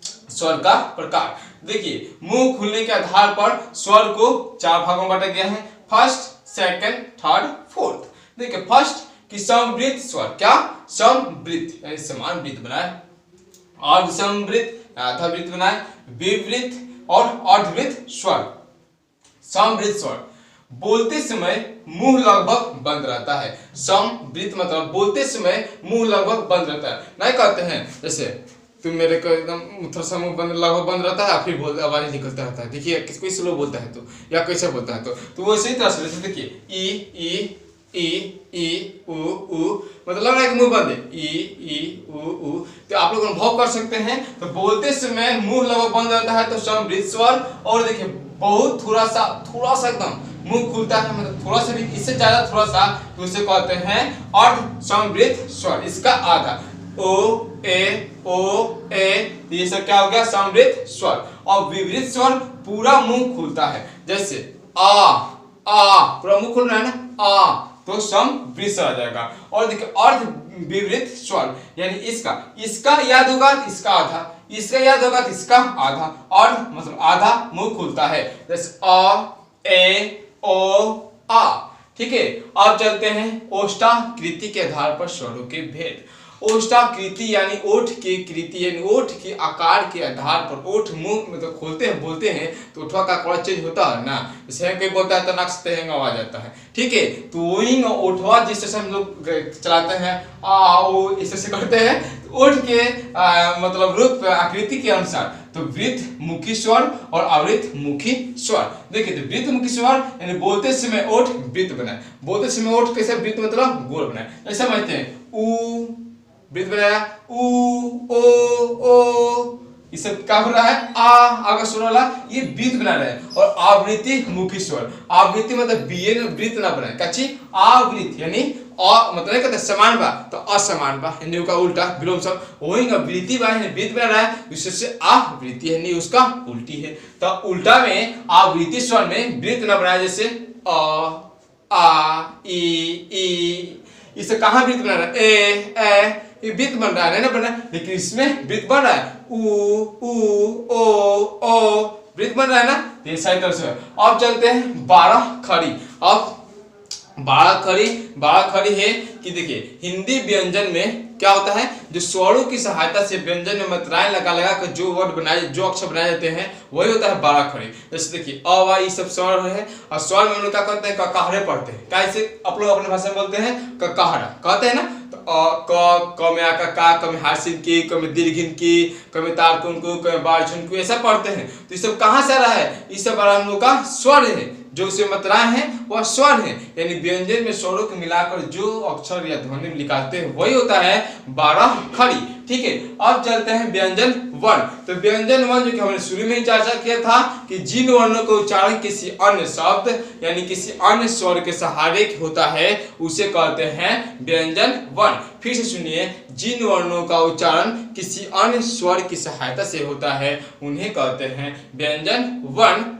स्वर का प्रकार। देखिए मुंह खुलने के आधार पर स्वर को 4 भागों में बांटा गया है, फर्स्ट, सेकंड, थर्ड, फोर्थ। देखिए फर्स्ट कि समवृत्त स्वर, क्या समवृत्त यानी समान वृत्त बनाए, अर्धसमवृत्त आधावृत्त बनाए, विवृत्त और अर्धवृत्त स्वर। समवृत्त स्वर बोलते समय मुंह लगभग बंद रहता है। समवृत्त मतलब बोलते समय मुंह लगभग बंद रहता है। नहीं कहते हैं जैसे तुम मेरे को एकदम थोड़ा सा मुंह बंद लगभग बंद रहता है, फिर बोलते आवाज निकलता रहता है। देखिए कोई स्लो बोलता है तो या कैसे बोलता है तो वो इसी तरह से देखिए ई उ मतलब लग रहा है कि मुंह बंद है, ई उ। तो आप लोग अनुभव कर सकते हैं। तो बोलते समय मुंह लगभग बंद रहता है तो समवृत्त स्वर। और देखिए बहुत थोड़ा सा एकदम मुंह खुलता है, मतलब थोड़ा सा भी, इससे ज्यादा थोड़ा सा, तो उसे कहते हैं अर्ध समवृत्त स्वर। इसका आधा ओ ए ये सब क्या हो गया समवृत्त स्वर। और विवृत्त स्वर पूरा मुंह खुलता है, जैसे आ पूरा मुंह खुल रहा है ना, आ तो समवृत्त स्वर आ जाएगा। और देखिए अर्ध विवृत्त स्वर यानी इसका याद होगा इसका आधा, इसका याद होगा इसका आधा, अर्ध मतलब आधा मुंह खुलता है, जैसे अ ए ओ आ। ठीक है, अब चलते हैं ओष्ठाकृति के आधार पर स्वरों के भेद। ओष्ठाकृति यानी ओठ की कृति यानी ओठ के आकार के आधार पर, ओठ मुंह मतलब खोलते हैं बोलते हैं तो ओठवा का आकार चेंज होता है ना, जैसे कोई बोलता है तो नाक से तेहंग आवाज आता है। ठीक है, तो वही ओठवा जिस तरह हम लोग चलाते हैं आ ओ इस तरह से करते हैं, ओठ के मतलब रूप आकृति के अनुसार तो वृत्त मुखी स्वर और अवृत्त मुखी स्वर। देखिए तो वृत्त मुखी स्वर यानी बोलते समय ओठ वृत्त बनाए, बोलते समय ओठ कैसे वृत्त मतलब गोल बनाए। ऐसा समझते हैं ऊ वृत्त बनाया, ऊ ओ ये सब क्या हो रहा है, आगे स्वर वाला ये वृत्त बना रहे हैं। और आवृत्ति मुखी स्वर, आवृत्ति मतलब बीए में वृत्त ना बनाए, कच्ची आवृत्ति यानी मतलब नहीं कहते समान बा तो असमान बा यानी उसका उल्टा विलोम शब्द, वही का वृत्ति बा यानी वृत्त बना रहा है, उससे आवृत्ति यानी उसका उल्टी है। तो उल्टा में आवृत्ति स्वर में वृत्त ना बनाया, जैसे आ ई इसे कहाँ वृत्त बना रहा है, ए ये वृत्त बन रहा है ना बना, लेकिन इसमें वृत्त बन रहा है ऊ ओ वृत्त बन रहा है ना, ये सही तरह से। अब चलते हैं 12 खड़ी। अब 12 खड़ी है कि देखिए हिंदी व्यंजन में क्या होता है, जो स्वरों की सहायता से व्यंजन में मात्राएं लगा कर जो वर्ड बनाए जो अक्षर बनाए जाते हैं वही होता है 12 खड़ी। जैसे देखिए अ वा ये सब स्वर है, और स्वर में हम लोग क्या करते हैं ककाहरे पढ़ते हैं, कैसे आप लोग अपने भाषा में बोलते हैं ककाहरा कहते हैं ना, तो क में आका का, क में हासिन की, क में दीर्घिन की, क में तारकुन को, क में बारछुन को, ऐसा पढ़ते हैं। तो ये सब कहाँ से आ रहा है, ये सब हम लोग का स्वर है, जो उसे मात्राएं हैं वह स्वर है, यानी व्यंजन में स्वरों को मिलाकर जो अक्षर या ध्वनि निकालते हैं वही होता है 12 खड़ी। ठीक है, अब चलते हैं व्यंजन वर्ण। तो व्यंजन वर्ण जो कि हमने शुरू में ही चर्चा किया था कि जिन वर्णों का उच्चारण किसी अन्य शब्द यानी किसी अन्य स्वर के सहारे होता है उसे कहते हैं व्यंजन वर्ण। फिर से सुनिए, जिन वर्णों का उच्चारण किसी अन्य स्वर की सहायता से होता है उन्हें कहते हैं व्यंजन वर्ण।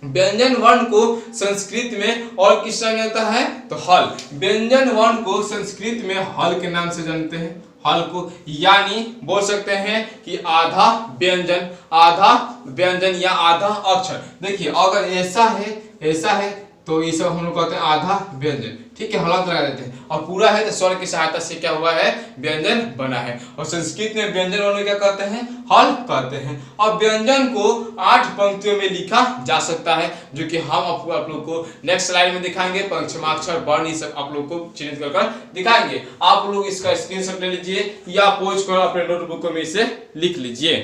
व्यंजन वर्ण को संस्कृत में और किस नाम होता है तो हल। व्यंजन वर्ण को संस्कृत में हल के नाम से जानते हैं, हल को, यानी बोल सकते हैं कि आधा व्यंजन या आधा अक्षर। देखिए अगर ऐसा है तो ये सब हम लोग कहते हैं आधा व्यंजन। ठीक है, हलंत लगा देते हैं, और पूरा है तो स्वर की सहायता से क्या हुआ है व्यंजन बना है। और संस्कृत में व्यंजन वर्ण क्या कहते हैं हल कहते हैं। अब व्यंजन को 8 पंक्तियों में लिखा जा सकता है, जो कि हम आप लोग को नेक्स्ट स्लाइड में दिखाएंगे। पंचमाक्षर वर्ण ये सब आप लोग को चिन्हित कर दिखाएंगे। आप लोग इसका स्क्रीनशॉट ले लीजिए या पोज कर अपने नोटबुक में इसे लिख लीजिए।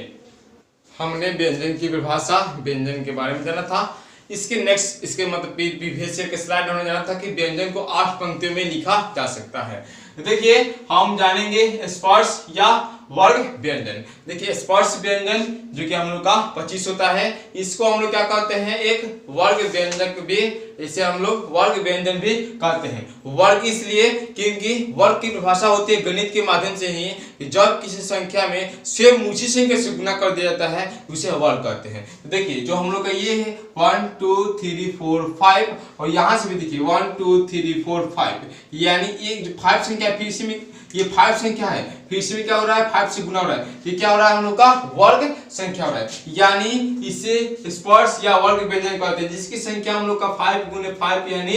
हमने व्यंजन की परिभाषा व्यंजन के बारे में जाना था। इसके मतलब विभेद के स्लाइड होने जाना था कि व्यंजन को 8 पंक्तियों में लिखा जा सकता है। देखिए हम जानेंगे स्पर्श या वर्ग व्यंजन। देखिए स्पर्श व्यंजन जो कि हम लोग का 25 होता है, इसको हम लोग क्या कहते हैं एक वर्ग व्यंजक भी, इसे हम लोग वर्ग व्यंजन भी कहते हैं। वर्ग इसलिए क्योंकि वर्ग की परिभाषा होती है गणित के माध्यम से ही, कि जब किसी संख्या में स्वयं उसी संख्या से गुणा कर दिया जाता है उसे वर्ग कहते हैं। तो देखिए जो हम लोग का ये है 1 2 3 4 5, और यहाँ से भी देखिए 1 2 3 4 5, यानी एक 5 संख्या फिर से में ये 5 संख्या है, फिर से क्या हो रहा है 5 से गुना हो रहा है, ये क्या हो रहा है हम लोग का वर्ग संख्या हो रहा है, यानी इसे स्पर्श या वर्ग व्यंजन कहते हैं, जिसकी संख्या हम लोग का 5 गुने 5 यानी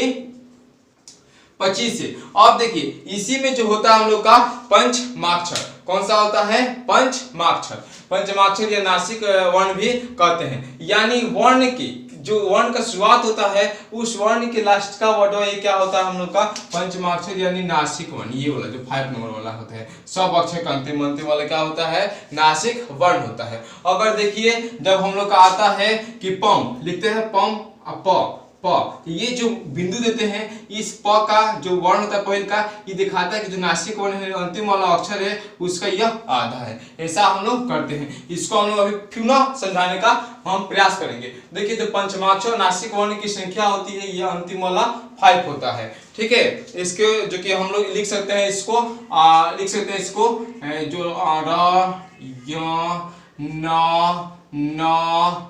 25 से। अब देखिए इसी में जो होता है हम लोग का पंचमाक्षर, कौन सा होता है? पंचमाक्षर। पंचमाक्षर या नासिक वर्ण भी कहते हैं, यानी वर्ण की जो वर्ण का शुरुआत होता है उस वर्ण के लास्ट का वर्ड ये क्या होता है हम लोग का? पंचमाक्षर यानी नासिक वर्ण। ये वाला जो 5 नंबर वाला होता है, सब अक्षर का अंतिम अंतिम वाला क्या होता है? नासिक वर्ण होता है। अगर देखिए जब हम लोग का आता है कि पम लिखते हैं, पम प प, ये जो बिंदु देते हैं, इस प का जो वर्ण होता है पहले का, ये दिखाता है कि जो नासिक वर्ण है अंतिम वाला अक्षर है उसका यह आधा है। ऐसा हम लोग करते हैं। इसको हम लोग अभी पुनः समझाने का हम प्रयास करेंगे। देखिए जो पंचमाक्षर नासिक वर्ण की संख्या होती है यह अंतिम वाला 5 होता है। ठीक है, इसके जो कि हम लोग लिख सकते हैं इसको जो र य न न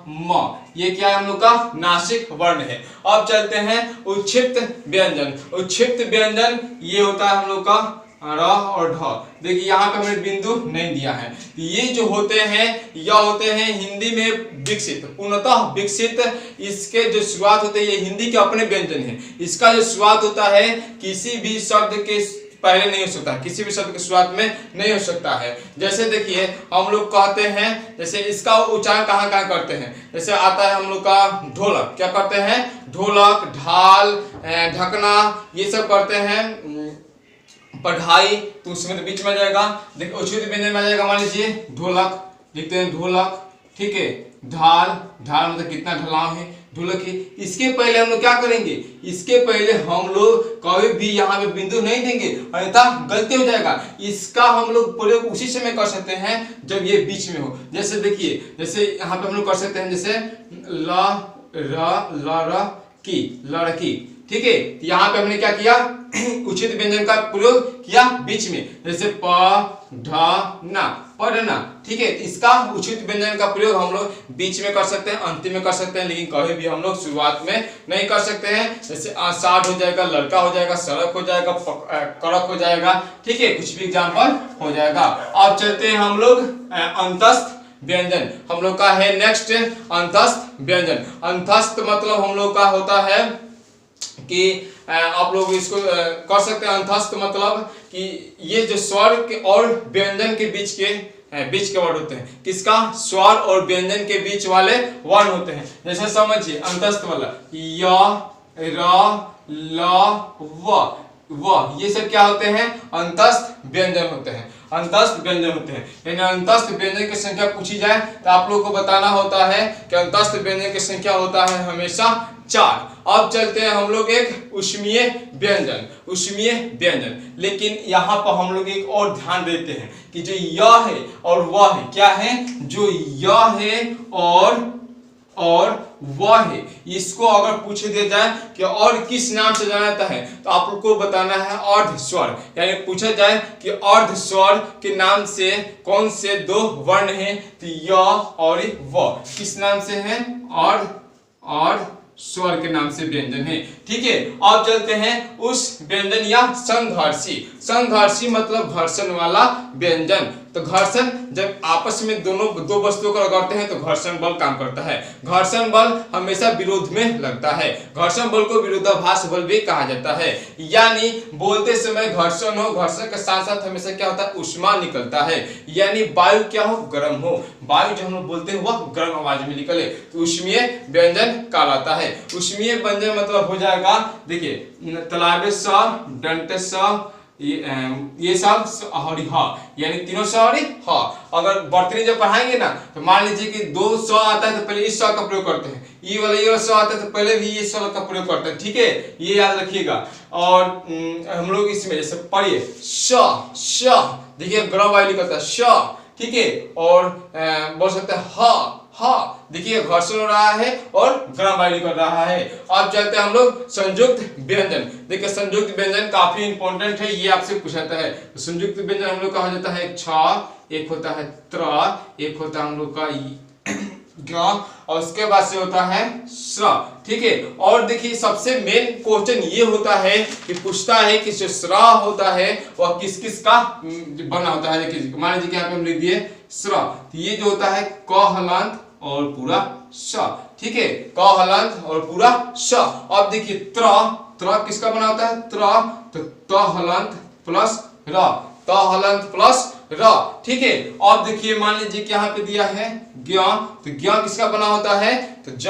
म, ये क्या है हम लोग का? नासिक वर्ण है। अब चलते हैं उच्छिप्त व्यंजन। उच्छिप्त व्यंजन ये होता है हम लोग का र और ढ। देखिए यहाँ पे हमने बिंदु नहीं दिया है। ये जो होते हैं यह होते हैं हिंदी में विकसित, पूर्णतः विकसित। इसके जो शुरुआत होते हैं ये हिंदी के अपने व्यंजन है। इसका जो शुरुआत होता है किसी भी शब्द के पहले नहीं हो सकता, किसी भी शब्द की शुरुआत में नहीं हो सकता है। जैसे देखिए हम लोग कहते हैं, जैसे इसका उच्चारण कहाँ कहाँ करते हैं, जैसे आता है हम लोग का ढोलक, क्या करते हैं? ढोलक, ढाल, ढकना, ये सब करते हैं। पढ़ाई तो उसमें तो बीच में आ जाएगा। देखिए उच्छित व्यंजन में आ जाएगा, मान लीजिए ढोलक लिखते हैं, ढोलक। ठीक है, ढाल, ढाल मतलब कितना ढलाव है, ढोलक है। इसके पहले हम लोग क्या करेंगे? इसके पहले हम लोग कभी भी यहाँ पे बिंदु नहीं देंगे, अन्यथा गलती हो जाएगा। इसका हम लोग प्रयोग उसी समय कर सकते हैं जब ये बीच में हो। जैसे देखिए, जैसे यहाँ पे हम लोग कर सकते हैं, जैसे ल की, लड़की। ठीक है, यहाँ पे हमने क्या किया? उचित व्यंजन का प्रयोग किया बीच में, जैसे प ढ न, पढ़ना। ठीक है, इसका उचित व्यंजन का प्रयोग हम लोग बीच में कर सकते हैं, अंतिम में कर सकते हैं, लेकिन कभी भी हम लोग शुरुआत में नहीं कर सकते हैं। जैसे आषाढ़ हो जाएगा, लड़का हो जाएगा, सड़क हो जाएगा, कड़क हो जाएगा। ठीक है, कुछ भी एग्जाम्पल हो जाएगा। अब चलते हैं हम लोग अंतस्थ व्यंजन। हम लोग का है नेक्स्ट अंतस्थ व्यंजन। अंतस्थ मतलब हम लोग का होता है कि आप लोग इसको कर सकते हैं। अंतस्थ मतलब कि ये जो स्वर के और व्यंजन के बीच के वर्ड होते हैं। किसका? स्वर और व्यंजन के बीच वाले वर्ण होते हैं। जैसे समझिए अंतस्थ वाला य, र, ल, व, ये सब क्या होते हैं? अंतस्थ व्यंजन होते हैं। अंतस्थ व्यंजन होते हैं। यानी अंतस्थ व्यंजन की संख्या पूछी जाए तो आप लोग को बताना होता है कि अंतस्थ व्यंजन की संख्या होता है हमेशा 4। अब चलते हैं हम लोग एक उष्मीय व्यंजन। उष्मीय व्यंजन, लेकिन यहाँ पर हम लोग एक और ध्यान देते हैं कि जो य है और वह है, क्या है? जो य है और वह है, इसको अगर पूछ दिया जाए कि और किस नाम से जाना जाता है तो आपको बताना है अर्ध स्वर। यानी पूछा जाए कि अर्ध स्वर के नाम से कौन से 2 वर्ण हैं, तो य और व किस नाम से हैं? अर्ध स्वर के नाम से व्यंजन है। ठीक है, अब चलते हैं उस व्यंजन या संघर्षी। संघर्षी मतलब घर्षण वाला व्यंजन। तो घर्षण जब आपस में दो वस्तुओं को रगड़ते हैं तो घर्षण बल काम करता है। घर्षण बल हमेशा विरोध में लगता है। घर्षण बल को विरोधाभास बल भी कहा जाता है। यानी बोलते समय घर्षण हो, घर्षण के साथ साथ हमेशा क्या होता है? ऊष्मा निकलता है। यानी वायु क्या हो? गर्म हो। वायु जो हम लोग बोलते हैं वह गर्म आवाज में निकले तो ऊष्मीय व्यंजन कहलाता है। ऊष्मीय व्यंजन मतलब हो जाएगा, देखिए तालाबे स, डंटे स, ये सब और ह, यानी तीनों स और ह। अगर वर्तनी जब पढ़ाएंगे ना तो मान लीजिए कि 2 स आता है तो पहले इस स का प्रयोग करते हैं, ये वाला स आता है तो पहले भी ये स का प्रयोग करते हैं। ठीक है, ये याद रखिएगा। और हम लोग इसमें जैसे पढ़िए श, देखिए गर्म वायु निकलता है श। ठीक है, और बोल सकते हैं ह, देखिए घर्षण हो रहा है और गर्म वायु निकल रहा है। अब चलते हैं हम लोग संयुक्त व्यंजन। देखिए संयुक्त व्यंजन काफी इंपॉर्टेंट है, ये आपसे पूछाता है। तो संयुक्त व्यंजन हम लोग का हो जाता है छ, एक होता है त्र, एक होता है हम लोग का ग, और उसके बाद से होता है स्र। ठीक है, और देखिए सबसे मेन क्वेश्चन ये होता है कि पूछता है कि जो स्र होता है वह किस किस का बना होता है। देखिए मान लीजिए कि यहाँ पे हम लिख दिए स्र, तो ये जो होता है क हलंत और पूरा श। ठीक है, क हलंत और पूरा श। अब देखिए त्र त्र किसका बना होता है त्र, तो त हलंत प्लस र, त हलंत प्लस र, ठीक है। अब देखिए मान लीजिए कि यहाँ पे दिया है ज्ञ, तो ज्ञ किसका बना होता है तो ज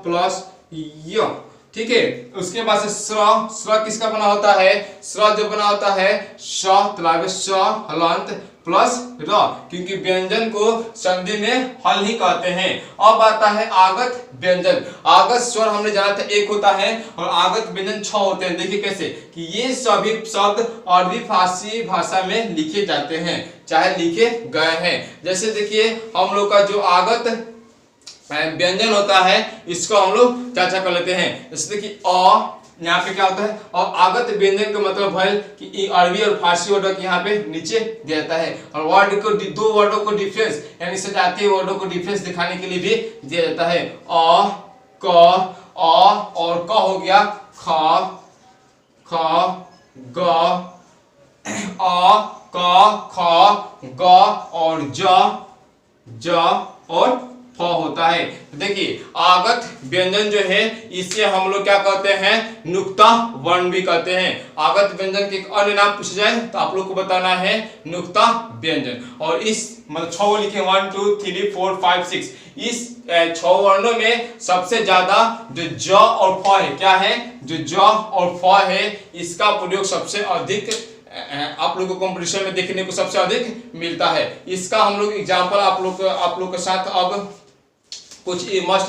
प्लस य, ठीक है। उसके बाद से स्र किसका बना होता है, स्र जो बना होता है श तलावे श हलंत प्लस र, क्योंकि व्यंजन को संधि में हल ही कहते हैं। अब आता है आगत व्यंजन। आगत स्वर हमने जाना था एक होता है और आगत व्यंजन 6 होते हैं। देखिए कैसे कि ये सभी शब्द अरबी फारसी भाषा में लिखे जाते हैं, चाहे लिखे गए हैं। जैसे देखिए हम लोग का जो आगत व्यंजन होता है इसको हम लोग चर्चा कर लेते हैं। जैसे देखिए अ, यहाँ पे क्या होता है और आगत व्यंजन का मतलब है कि अरबी और फारसी वर्डों के यहाँ पे नीचे दिया जाता है, और वर्ड को दो वर्डों को डिफरेंस यानी सजातीय वर्डों को डिफरेंस दिखाने के लिए भी दिया जाता है। अ क अ और क हो गया ख ख ग, अ क ख ग और ज और फ होता है। देखिए आगत व्यंजन जो है इसे हम लोग क्या कहते हैं नुक्ता वर्ण भी कहते हैं। आगत व्यंजन के एक अन्य नाम पूछा जाए तो आप लोग को बताना है नुक्ता व्यंजन। और इस मतलब 6 लिखे 1 2 3 4 5 6, इस 6 वर्णों में सबसे ज्यादा जो ज और फ है, क्या है जो ज और फ है, इसका प्रयोग सबसे अधिक आप लोगों को कंपटीशन में देखने को सबसे अधिक मिलता है। इसका हम लोग एग्जांपल आप लोग के साथ अब कुछ मस्ट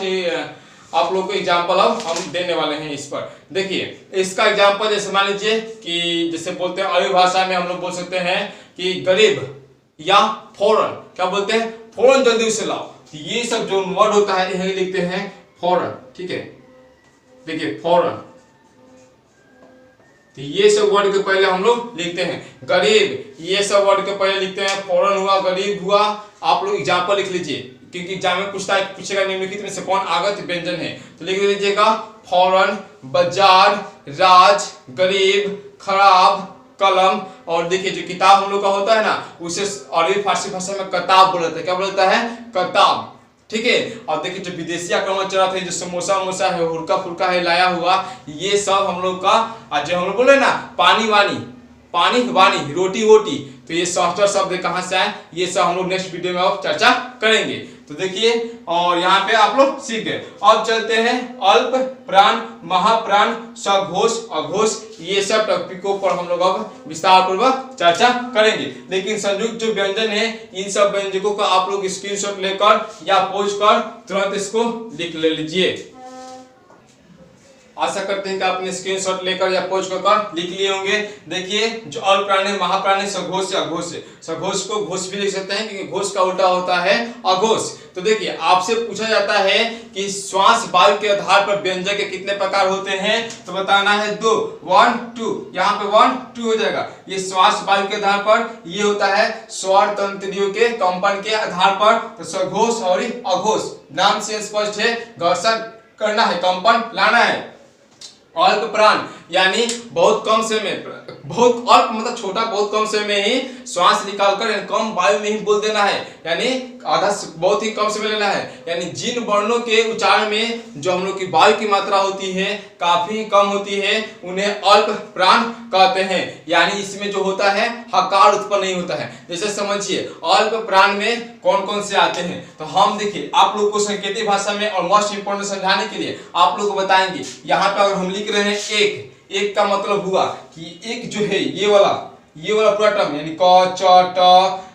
आप लोग को एग्जांपल अब हम देने वाले हैं इस पर। देखिए इसका एग्जांपल जैसे मान लीजिए कि जैसे बोलते हैं अरबी भाषा में हम लोग बोल सकते हैं कि गरीब या फौरन, क्या बोलते हैं फौरन जल्दी से लाओ। तो ये सब जो वर्ड होता है यही लिखते हैं फौरन, ठीक है। देखिए फौरन, तो ये सब वर्ड के पहले हम लोग लिखते हैं। गरीब, ये सब वर्ड के पहले लिखते हैं। फौरन हुआ, गरीब हुआ। आप लोग एग्जांपल लिख लीजिए क्योंकि एग्जाम में पूछेगा निम्नलिखित में से कौन आगत व्यंजन है, तो लिख लीजिएगा फौरन, बाजार, राज, गरीब, खराब, कलम। और देखिए जो किताब हम लोग का होता है ना उसे अरबी फारसी भाषा में कताब बोलता है। क्या बोलता है कताब, ठीक है। और देखिए जो विदेशी आक्रमण चला था, जो समोसा वमोसा है, हुरका फुरका है लाया हुआ, ये सब हम लोग का जो हम लोग बोले ना पानी वानी, पानी वानी, रोटी वोटी, तो ये सॉफ्टवेयर शब्द कहाँ से आए, ये सब हम लोग नेक्स्ट वीडियो में अब चर्चा करेंगे। तो देखिए और यहाँ पे आप लोग सीख गए। अब चलते हैं अल्प प्राण, महाप्राण, सघोष, अघोष, ये सब टॉपिकों पर हम लोग अब विस्तार पूर्वक चर्चा करेंगे। लेकिन संयुक्त जो व्यंजन है इन सब व्यंजकों का आप लोग स्क्रीनशॉट लेकर या पोज कर तुरंत इसको लिख ले लीजिए। आशा करते हैं कि आपने स्क्रीनशॉट लेकर या पोज कर लिख लिए होंगे। देखिए जो अल्प प्राणी, महाप्राणी, सघोष या अघोष है। सघोष को घोष भी लिख सकते हैं क्योंकि घोष का उल्टा होता है अघोष। तो देखिए आपसे पूछा जाता है कि श्वास वायु के आधार पर व्यंजन के कितने प्रकार होते हैं, तो बताना है 2 1 2, यहाँ पे 1 2 हो जाएगा। ये श्वास वायु के आधार पर ये होता है स्वर तंत्रियों के कंपन के आधार पर, तो सघोष और अघोष। नाम से स्पष्ट है, घर्षण करना है, कंपन लाना है। अल्प प्राण यानी बहुत कम समय में, बहुत अल्प मतलब छोटा, बहुत कम समय में ही श्वास निकालकर कम वायु में ही बोल देना है, यानी आधा बहुत ही कम समय लेना है। यानी जिन वर्णों के उच्चारण में जो हम लोग की वायु की मात्रा होती है काफी कम होती है उन्हें अल्प प्राण कहते हैं। यानी इसमें जो होता है हकार उत्पन्न नहीं होता है। जैसे समझिए अल्प प्राण में कौन कौन से आते हैं, तो हम देखिए आप लोग को संकेतीय भाषा में और मोस्ट इंपोर्टेंट समझाने के लिए आप लोग को बताएंगे। यहाँ पे अगर हम लिख रहे हैं एक, एक का मतलब हुआ कि एक जो है ये वाला पूरा टर्म यानी क च ट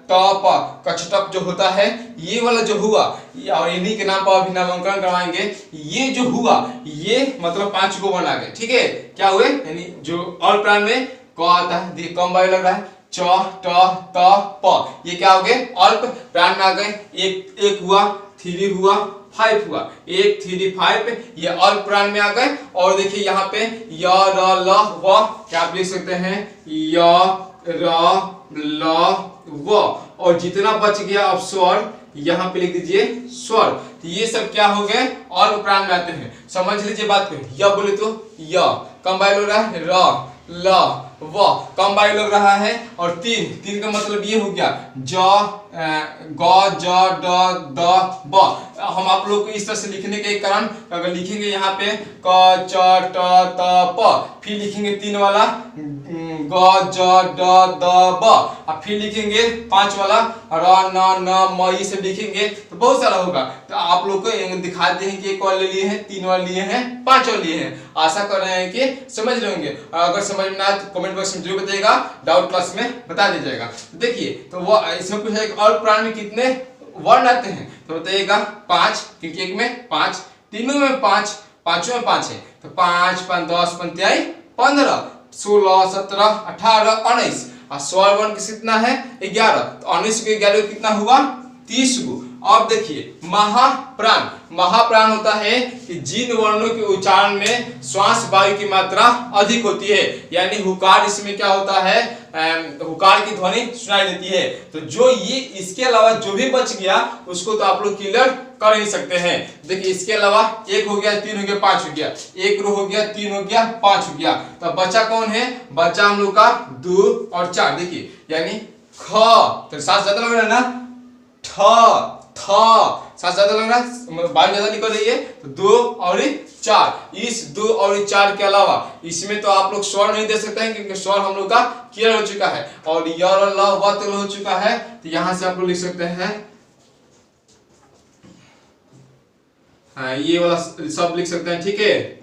त प कछटप जो होता है ये वाला जो हुआ, और इन्हीं के नाम पर अभी नामांकन करवाएंगे। ये जो हुआ ये मतलब 5 गो बना गए, ठीक है। क्या हुए यानी जो अल्प प्राण में क आता है, देखिए कम वायु लग रहा है, च ट त प, ये क्या हो गए अल्प प्राण में आ गए। एक हुआ, 3 हुआ, 5 हुआ, 1 3 5 ये अल्प प्राण में आ गए। और देखिए यहाँ पे य र ल व, क्या आप लिख सकते हैं य र ल व, और जितना बच गया अब स्वर यहाँ पे लिख दीजिए स्वर। तो ये सब क्या हो गए अल्प प्राण में आते हैं। समझ लीजिए बात को, य बोले तो य, कम वायु हो रहा है र ल व कंबाइन लग रहा है। और तीन का मतलब ये हो गया ज ग ज ड द ब। हम आप लोग को इस तरह से लिखने के कारण अगर लिखेंगे यहाँ पे क च ट त प, फिर लिखेंगे 3 वाला ग ज ड द ब, और फिर लिखेंगे 5 वाला र न न म, ये सब लिखेंगे तो बहुत सारा होगा। तो आप लोग को दिखाते हैं कि एक वाले लिए हैं, 3 वाले लिए हैं, 5 वाले लिए हैं। आशा कर रहे हैं कि समझ रहे होंगे। अगर समझ में ना आए तो कमेंट बॉक्स में जरूर बताइएगा, डाउट क्लास में बता दीजिएगा। देखिए तो वो इसमें पूछा है और प्राण में कितने वर्ण आते हैं, तो बताइएगा 5, क्योंकि एक में 5, तीनों में 5, पांचों में 5 है। तो 5 5 10 पंत्याई 15, 16 17 18 19, और स्वर वर्ण कितना है 11। तो 19 को 11 कितना हुआ 30 गो। अब देखिए महाप्राण, महाप्राण होता है कि जिन वर्णों के उच्चारण में श्वास वायु की मात्रा अधिक होती है, यानी हुकार इसमें क्या होता है, हुकार की ध्वनि सुनाई देती है। तो जो ये इसके अलावा जो भी बच गया उसको तो आप लोग क्लियर कर ही सकते हैं। देखिए इसके अलावा 1 हो गया, 3 हो गया, 5 हो गया, 1 रो हो गया, 3 हो गया, 5 हो गया। तो बचा कौन है, बचा हम लोग का 2 और 4। देखिए यानी ख, तो साथ ज्यादा लग रहा है ना, ठ थ साथ ज्यादा लग रहा है, बात ज्यादा निकल रही है। तो 2 और 4, इस 2 और 4 के अलावा इसमें तो आप लोग स्वर नहीं दे सकते हैं, क्योंकि स्वर हम लोग का क्लियर हो चुका है और य ल व त हो चुका है। तो यहां से आप लोग लिख सकते हैं, हाँ ये वाला सब लिख सकते हैं, ठीक है।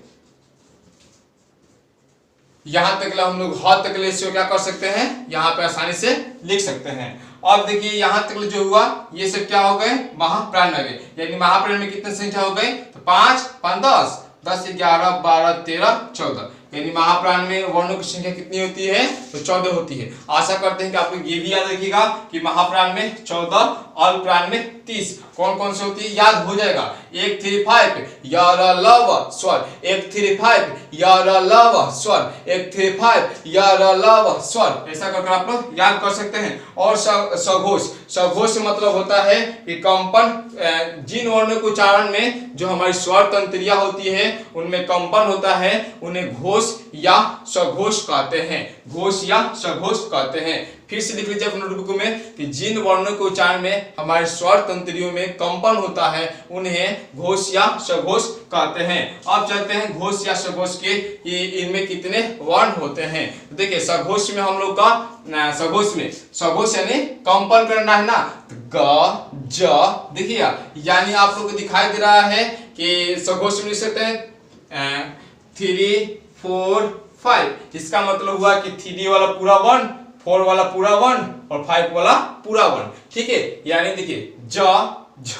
यहां तक हम लोग ह तक इसको क्या कर सकते हैं, यहाँ पे आसानी से लिख सकते हैं। अब देखिए यहां तक जो हुआ ये सब क्या हो गए, महाप्राण आ गए। यानी महाप्राण में कितने संख्या हो गए, तो 5 5 10 10 11 12 13 14, यानी महाप्राण में वर्णों की संख्या कितनी होती है, तो 14 होती है। आशा करते हैं कि आप लोग ये भी याद रखिएगा कि महाप्राण में 14, अल्पप्राण में 30। कौन कौन से होती है याद हो जाएगा, 1 3 5 य र ल व स्वर, 1 3 5 य र ल व स्वर, 1 3 5 य र ल व स्वर। ऐसा करके आप लोग याद कर सकते हैं। और सघोष, सघोष मतलब होता है कि कंपन, जिन वर्णों के उच्चारण में जो हमारी स्वर तंत्रियां होती है उनमें कंपन होता है, उन्हें घोष या सघोष कहते हैं, घोष या सघोष कहते हैं। फिर से लिख लीजिए अपने नोटबुक में कि जिन वर्णों के उच्चारण में हमारे स्वर तंत्रियों में कंपन होता है उन्हें घोष या सघोष कहते हैं। अब चलते हैं घोष या सघोष के, इनमें कितने वर्ण होते हैं। देखिए सघोष में हम लोग का, सघोष में, सघोष यानी कंपन करना है ना, ग ज, देखिए यानी आप लोग को दिखाई दे रहा है कि सघोष में लिख सकते हैं 3 4 5। इसका मतलब हुआ कि 3 वाला पूरा वर्ण, 4 वाला पूरा वर्ण और 5 वाला पूरा वर्ण, ठीक है। यानी देखिए ज झ,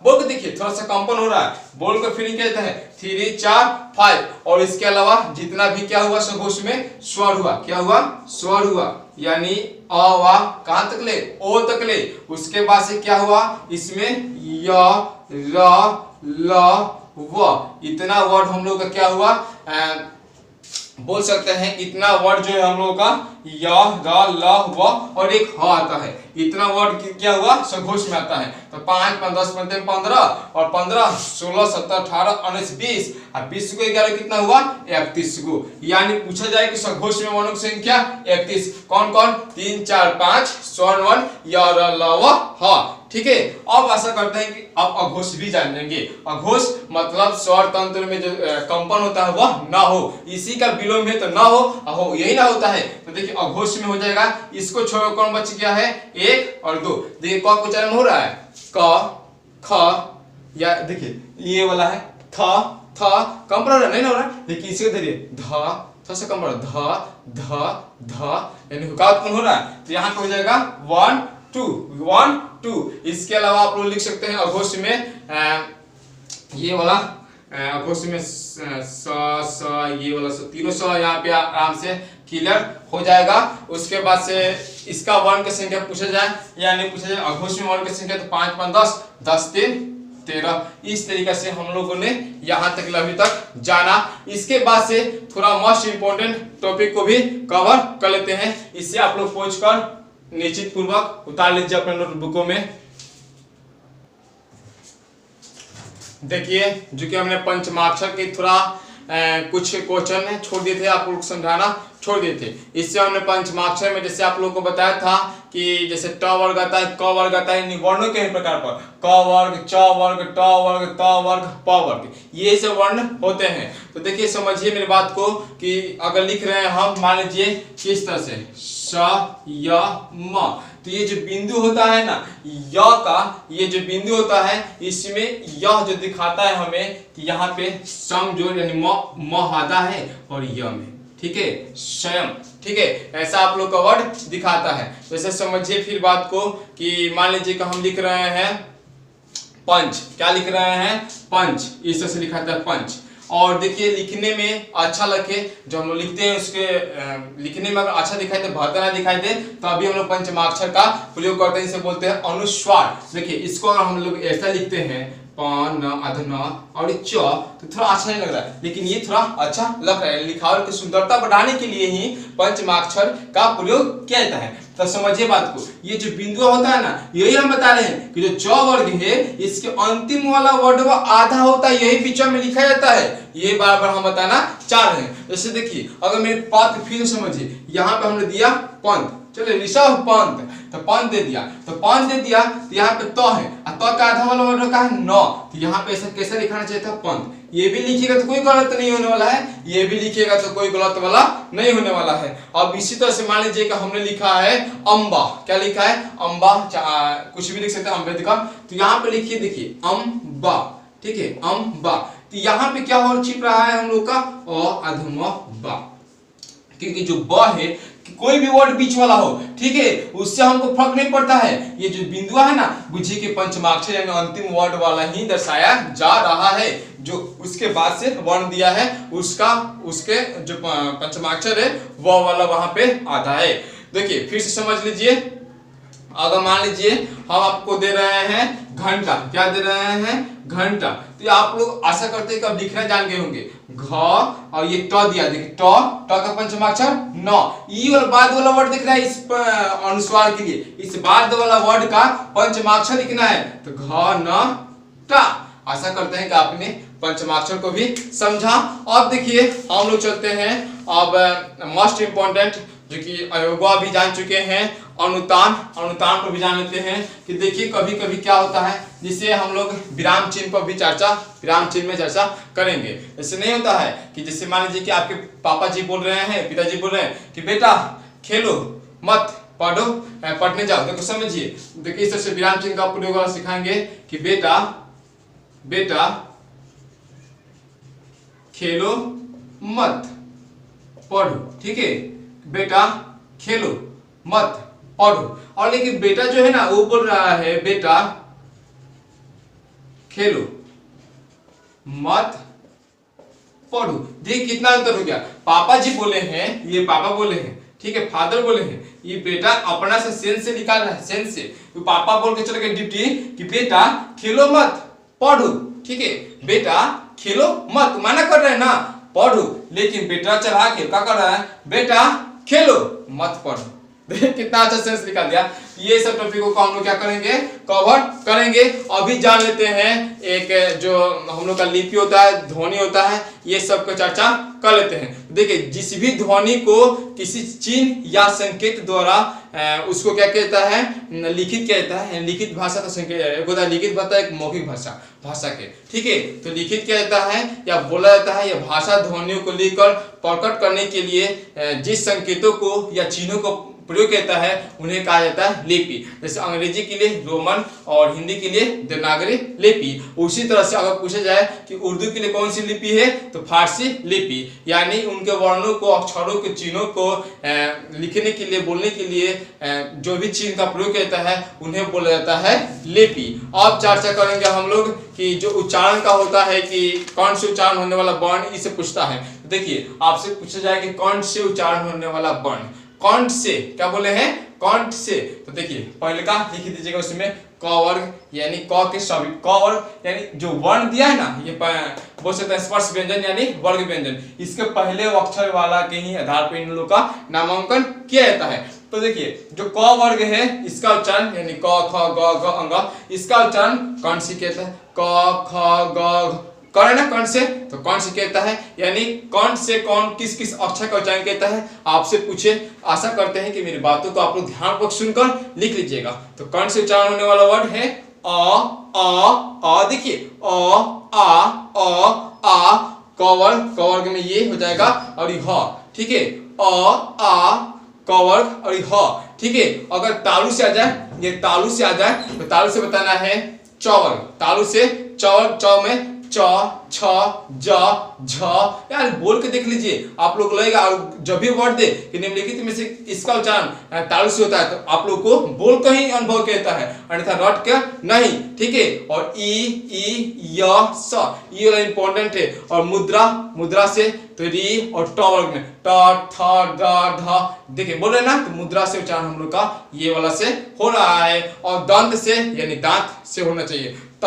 बोल के देखिए थोड़ा सा कंपन हो रहा है, बोल के फिर कहते हैं 3 4 5। और इसके अलावा जितना भी क्या हुआ सघोष में स्वर हुआ, क्या हुआ, स्वर हुआ, यानी अ वा कहां तक ले, ओ तक ले। उसके बाद से क्या हुआ, इसमें य र ल व, इतना वर्ड हम लोग का क्या हुआ, बोल सकते हैं इतना वर्ड जो है हम लोगों का य र ल व और एक ह आता है, इतना वर्ड क्या हुआ सघोष में आता है। तो 5 5 10 15 और 15 16 17 18 19 20 और 20 को 11 कितना हुआ 31 गो। यानी पूछा जाए कि सघोष में वर्णों की संख्या 31, कौन कौन, 3 4 5 स्वर्ण वर्ण य र ल व ह, ठीक है। अब आशा करते हैं कि आप अघोष भी जान लेंगे। अघोष मतलब स्वर तंत्र में जो कंपन होता है वह ना हो, इसी का विलोम है तो ना हो, यही ना होता है। तो देखिए अघोष में हो जाएगा, इसको छोड़कर कौन बच गया है, 1 और 2। देखिए क को उच्चारण हो रहा है क ख, या देखिए ये वाला है थ थ, कंपन हो रहा नहीं ना हो रहा, देखिए इसी को धरिए ध, थोड़ा सा कंपन, ध ध ध, यानी हुकार उत्पन्न हो रहा है। तो यहाँ पे हो जाएगा 1 2 1 2। इसके अलावा आप लोग लिख सकते हैं अघोष में ये वाला, अघोष में स ये वाला तीनों स यहाँ पे आराम से क्लियर हो जाएगा। उसके बाद से इसका वर्ण की संख्या पूछा जाए, यानी पूछा जाए अघोष में वर्ण की संख्या, तो 5 5 10 10 3 13। इस तरीके से हम लोगों ने यहाँ तक अभी तक जाना। इसके बाद से थोड़ा मोस्ट इंपोर्टेंट टॉपिक को भी कवर कर लेते हैं। इससे आप लोग पहुंच कर निश्चित पूर्वक उतार लीजिए अपने नोटबुकों में। देखिए जो कि हमने पंचमाक्षर की थोड़ा कुछ क्वेश्चन है छोड़ दिए थे, आप लोग समझाना छोड़ दिए थे। इससे हमने पंचमाक्षर में जैसे आप लोगों को बताया था कि जैसे ट वर्ग आता है, क वर्ग आता है, वर्णों के प्रकार पर क वर्ग, च वर्ग, ट वर्ग, त वर्ग, प वर्ग, ये सब वर्ण होते हैं। तो देखिए समझिए मेरी बात को कि अगर लिख रहे हैं हम, मान लीजिए किस तरह से स य म, तो ये जो बिंदु होता है ना य का, ये जो बिंदु होता है इसमें यह जो दिखाता है हमें कि यहाँ पे सम जोड़ यानी म आधा है और य में, ठीक है, स्वयं, ठीक है, ऐसा आप लोग का वर्ड दिखाता है। वैसे समझिए फिर बात को कि मान लीजिए कि हम लिख रहे हैं पंच, क्या लिख रहे हैं पंच, इस तरह से लिखा था पंच। और देखिए लिखने में अच्छा लगे, जो हम लोग लिखते हैं उसके लिखने में अगर अच्छा दिखाई दे, बेहतर ना दिखाई दे, तो अभी हम लोग पंचमाक्षर का प्रयोग करते हैं, इसे बोलते हैं अनुस्वार। देखिए इसको अगर हम लोग ऐसा लिखते हैं प न अध न और च, तो थोड़ा अच्छा नहीं लग रहा है, लेकिन ये थोड़ा अच्छा लग रहा है। लिखावट की सुंदरता बढ़ाने के लिए ही पंचमाक्षर का प्रयोग किया जाता है। तो समझिए बात को, ये जो बिंदु होता है ना, यही हम बता रहे हैं कि जो च वर्ग है इसके अंतिम वाला वर्ड वो आधा होता है, यही बीच में लिखा जाता है। ये बार बार हम बताना चाह रहे हैं। जैसे देखिए अगर मेरे बात फिर समझिए, यहाँ पे हमने दिया पंथ, चलिए ऋषभ पंथ, तो पंथ दे दिया, तो पंथ दे दिया, तो यहाँ पे त है, और त का आधा वाला वर्ड का है न, तो यहाँ पे ऐसा कैसे लिखाना चाहिए था पंथ। ये भी लिखिएगा तो कोई गलत नहीं होने वाला है, ये भी लिखिएगा तो कोई गलत वाला नहीं होने वाला है। अब इसी तरह से मान लीजिए कि हमने लिखा है अम्बा, क्या लिखा है अम्बा, कुछ भी लिख सकते हैं अम्बेडकर, तो यहाँ पे लिखिए, देखिए अम्बा, ठीक है अम्बा, तो यहाँ पे क्या और छिप रहा है हम लोग का अ अधम बा, क्योंकि जो ब है कि कोई भी वर्ड बीच वाला हो, ठीक है, उससे हमको फर्क नहीं पड़ता है। ये जो बिंदु है ना, बुझिए कि पंचमाक्षर यानी अंतिम वर्ड वाला ही दर्शाया जा रहा है, जो उसके बाद से वर्ण दिया है उसका, उसके जो पंचमाक्षर है वो वाला वहां पे आधा है। देखिए फिर से समझ लीजिए, अगर मान लीजिए हम आपको दे रहे हैं घंटा, क्या दे रहे हैं घंटा, तो आप लोग आशा करते हैं कि अब लिखना जान गए होंगे, घ और ये ट दिया, देखिए ट, ट का पंचमाक्षर न, ई और बाद वाला वर्ड दिख रहा है इस अनुस्वार के लिए, इस बाद वाला वर्ड का पंचमाक्षर लिखना है, तो घ न टा। आशा करते हैं कि आपने पंचमाक्षर को भी समझा। अब देखिए हम लोग चलते हैं अब मोस्ट इंपॉर्टेंट, जो कि अयोगा भी जान चुके हैं, अनुतान, अनुतान को भी जान लेते हैं कि देखिए कभी कभी क्या होता है, जिसे हम लोग विराम चिन्ह पर भी चर्चा, विराम चिन्ह में चर्चा करेंगे। ऐसे नहीं होता है कि जैसे मान लीजिए कि आपके पापा जी बोल रहे हैं, पिताजी बोल रहे हैं कि बेटा खेलो मत पढ़ो, पढ़ने जाओ, देखो समझिए, देखिए इस तरह से विराम चिन्ह का प्रयोग सिखाएंगे कि बेटा बेटा खेलो मत पढ़ो, ठीक है, बेटा खेलो मत पढ़ो। और लेकिन बेटा जो है ना वो बोल रहा है बेटा खेलो मत पढ़ो। देख कितना अंतर हो गया, पापा जी बोले हैं, ये पापा बोले हैं, ठीक है, फादर बोले हैं, ये बेटा अपना से सेंस से निकाल रहा है, सेंस से, तो पापा बोल के चले गए ड्यूटी कि बेटा खेलो मत पढ़ो, ठीक है, बेटा खेलो मत, मना कर रहे हैं ना पढ़ो, लेकिन बेटा चढ़ा के क्या कर रहा है, बेटा खेलो मत पढ़ो। कितना अच्छा सेंस निकाल दिया। ये सब टॉपिकों को हम लोग क्या करेंगे, कवर करेंगे। अभी जान लेते हैं एक जो हम लोग का लिपि होता है, ध्वनि होता है, ये सब का चर्चा कर लेते हैं। देखिए जिस भी ध्वनि को किसी चिन्ह या संकेत द्वारा उसको क्या कहता है, लिखित किया जाता है। लिखित भाषा तो संकेत होता है, लिखित भाषा एक मौखिक भाषा, भाषा के, ठीक है, तो लिखित किया जाता है या बोला जाता है, या भाषा ध्वनियों को लेकर प्रकट करने के लिए जिस संकेतों को या चिन्हों को प्रयोग करता है उन्हें कहा जाता है लिपि। जैसे अंग्रेजी के लिए रोमन और हिंदी के लिए देवनागरी लिपि। उसी तरह से अगर पूछा जाए कि उर्दू के लिए कौन सी लिपि है, तो फारसी लिपि, यानी उनके वर्णों को, अक्षरों के चिन्हों को लिखने के लिए, बोलने के लिए जो भी चिन्ह का प्रयोग करता है उन्हें बोला जाता है लिपि। अब चर्चा करेंगे हम लोग कि जो उच्चारण का होता है कि कौन से उच्चारण होने वाला वर्ण, इसे पूछता है। देखिए आपसे पूछा जाए कि कौन से उच्चारण होने वाला वर्ण, कंठ से, क्या बोले हैं कंठ से, तो देखिए पहले का लिख दीजिएगा, उसमें क वर्ग यानी क के सभी, क वर्ग यानी जो वर्ण दिया है ना, ये बोल सकते हैं स्पर्श व्यंजन यानी वर्ग व्यंजन, इसके पहले अक्षर वाला के ही आधार पर इन लोगों का नामांकन किया जाता है। तो देखिए जो क वर्ग है इसका उच्चारण यानी क ख ग घ अंग, इसका उच्चारण कंठ से कहते हैं, क ख ग कौन है ना, कौन से, तो कौन से कहता है, यानी कौन से कौन किस किस अक्षर का उच्चारण कहता है, आपसे पूछे। आशा करते हैं कि मेरी बातों को आप लोग ध्यानपूर्वक सुनकर लिख लीजिएगा। तो कौन से उच्चारण होने वाला वर्ड है अ, देखिए आ, कवर, कवर्ग में ये हो जाएगा और ये ह, ठीक है, आ कवर्ग और ये ह, ठीक है। अगर तालु से आ जाए, ये तालु से आ जाए तो तालु से बताना है चौवर्ग, तालु से चौवर्ग, चौ में च, छ, ज, झ, यार बोल के देख लीजिए आप लोग लगेगा। और जब भी वर्ड दे कि निम्नलिखित में से इसका उच्चारण तालु से होता है तो आप लोग को बोल का ही अनुभव कहता है, अन्यथा रट के नहीं, ठीक है। और ई, य, स, ये वाला इंपॉर्टेंट है। और मुद्रा, मुद्रा से तो री और ट वर्ग में ट, थ, ड, ध, देखिए बोल रहे ना, तो मुद्रा से उच्चारण हम लोग का ये वाला से हो रहा है। और दंत से यानी दांत से होना चाहिए, त,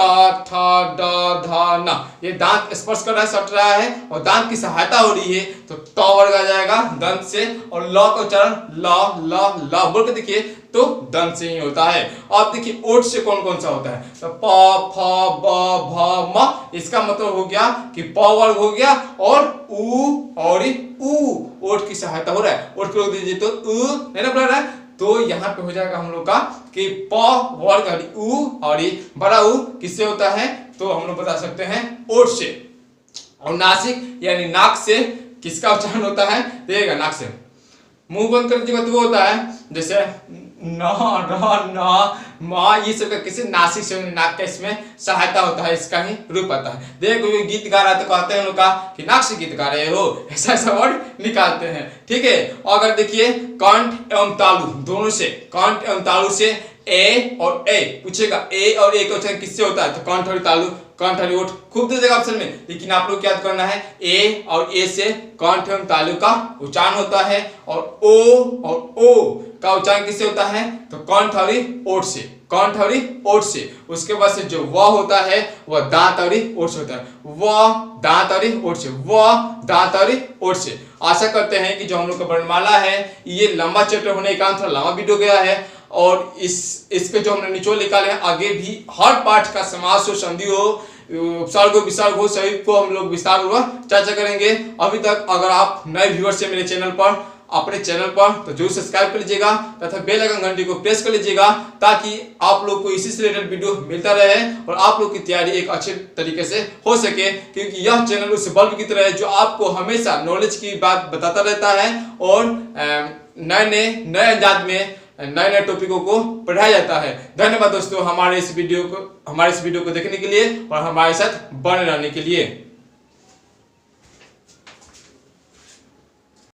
थ, ड, ध, न, ये दांत स्पर्श कर रहा है, सट रहा है और दांत की सहायता हो रही है तो त वर्ग आ जाएगा दंत से। और ल का उच्चारण ल बोल के देखिए तो दंत से ही होता है। अब देखिए ओठ से कौन कौन सा होता है, तो प, फ, ब, भ, म, इसका मतलब हो गया कि प वर्ग हो गया और उ और ऊ, ओठ की सहायता हो रहा है, ओठ को रोक दीजिए तो उ है ना बोल रहा है। तो यहाँ पे हो जाएगा हम लोग का कि प वर्ग और उ और बड़ा उ किससे होता है, तो हम लोग बता सकते हैं ओठ से। और नासिक यानी नाक से किसका उच्चारण होता है, देखिएगा नाक से मुंह बंद कर दीजिएगा तो वो होता है जैसे न, र, न, म, ये सब का किसी नासिक से नाक का इसमें सहायता होता है, इसका ही रूप आता है। देखो कोई गीत गा रहा है तो कहते हैं लोग का कि नाक से गीत गा रहे हो, ऐसा ऐसा वर्ड निकालते हैं, ठीक है। अगर देखिए कंठ एवं तालु दोनों से, कंठ एवं तालु से ए और ए पूछेगा, ए और ए का उच्चारण किससे होता है, तो कंठ और तालु, कंठ और ओठ खूब दे देगा ऑप्शन में, लेकिन आप लोग क्या याद करना है, ए और ए से कंठ एवं तालु का उच्चारण होता है। और ओ का उच्चारण किससे होता है, तो कंठ और ओठ से, कंठ और ओठ से। उसके बाद से जो व होता है वह दांत और ओठ से होता है, व दांत और ओठ से, व दांत और ओठ से। आशा करते हैं कि जो हम लोग का वर्णमाला है ये लंबा चैप्टर होने के कारण थोड़ा लंबा वीडियो गया है, और इसके जो हमने निचोड़ निकाले हैं आगे भी हर पाठ का समास हो, संधि हो, उपसर्ग हो, विसर्ग हो, सभी को हम लोग विस्तार पूर्वक चर्चा करेंगे। अभी तक अगर आप नए व्यूअर्स हैं मेरे चैनल पर, अपने चैनल पर, तो जरूर सब्सक्राइब कर लीजिएगा तथा बेल आइकन घंटी को प्रेस कर लीजिएगा ताकि आप लोग को इसी से रिलेटेड वीडियो मिलता रहे और आप लोग की तैयारी एक अच्छे तरीके से हो सके, क्योंकि यह चैनल उस बल्ब की तरह है जो आपको हमेशा नॉलेज की बात बताता रहता है और नए अंदाज में नए नए टॉपिकों को पढ़ाया जाता है। धन्यवाद दोस्तों हमारे इस वीडियो को देखने के लिए और हमारे साथ बने रहने के लिए।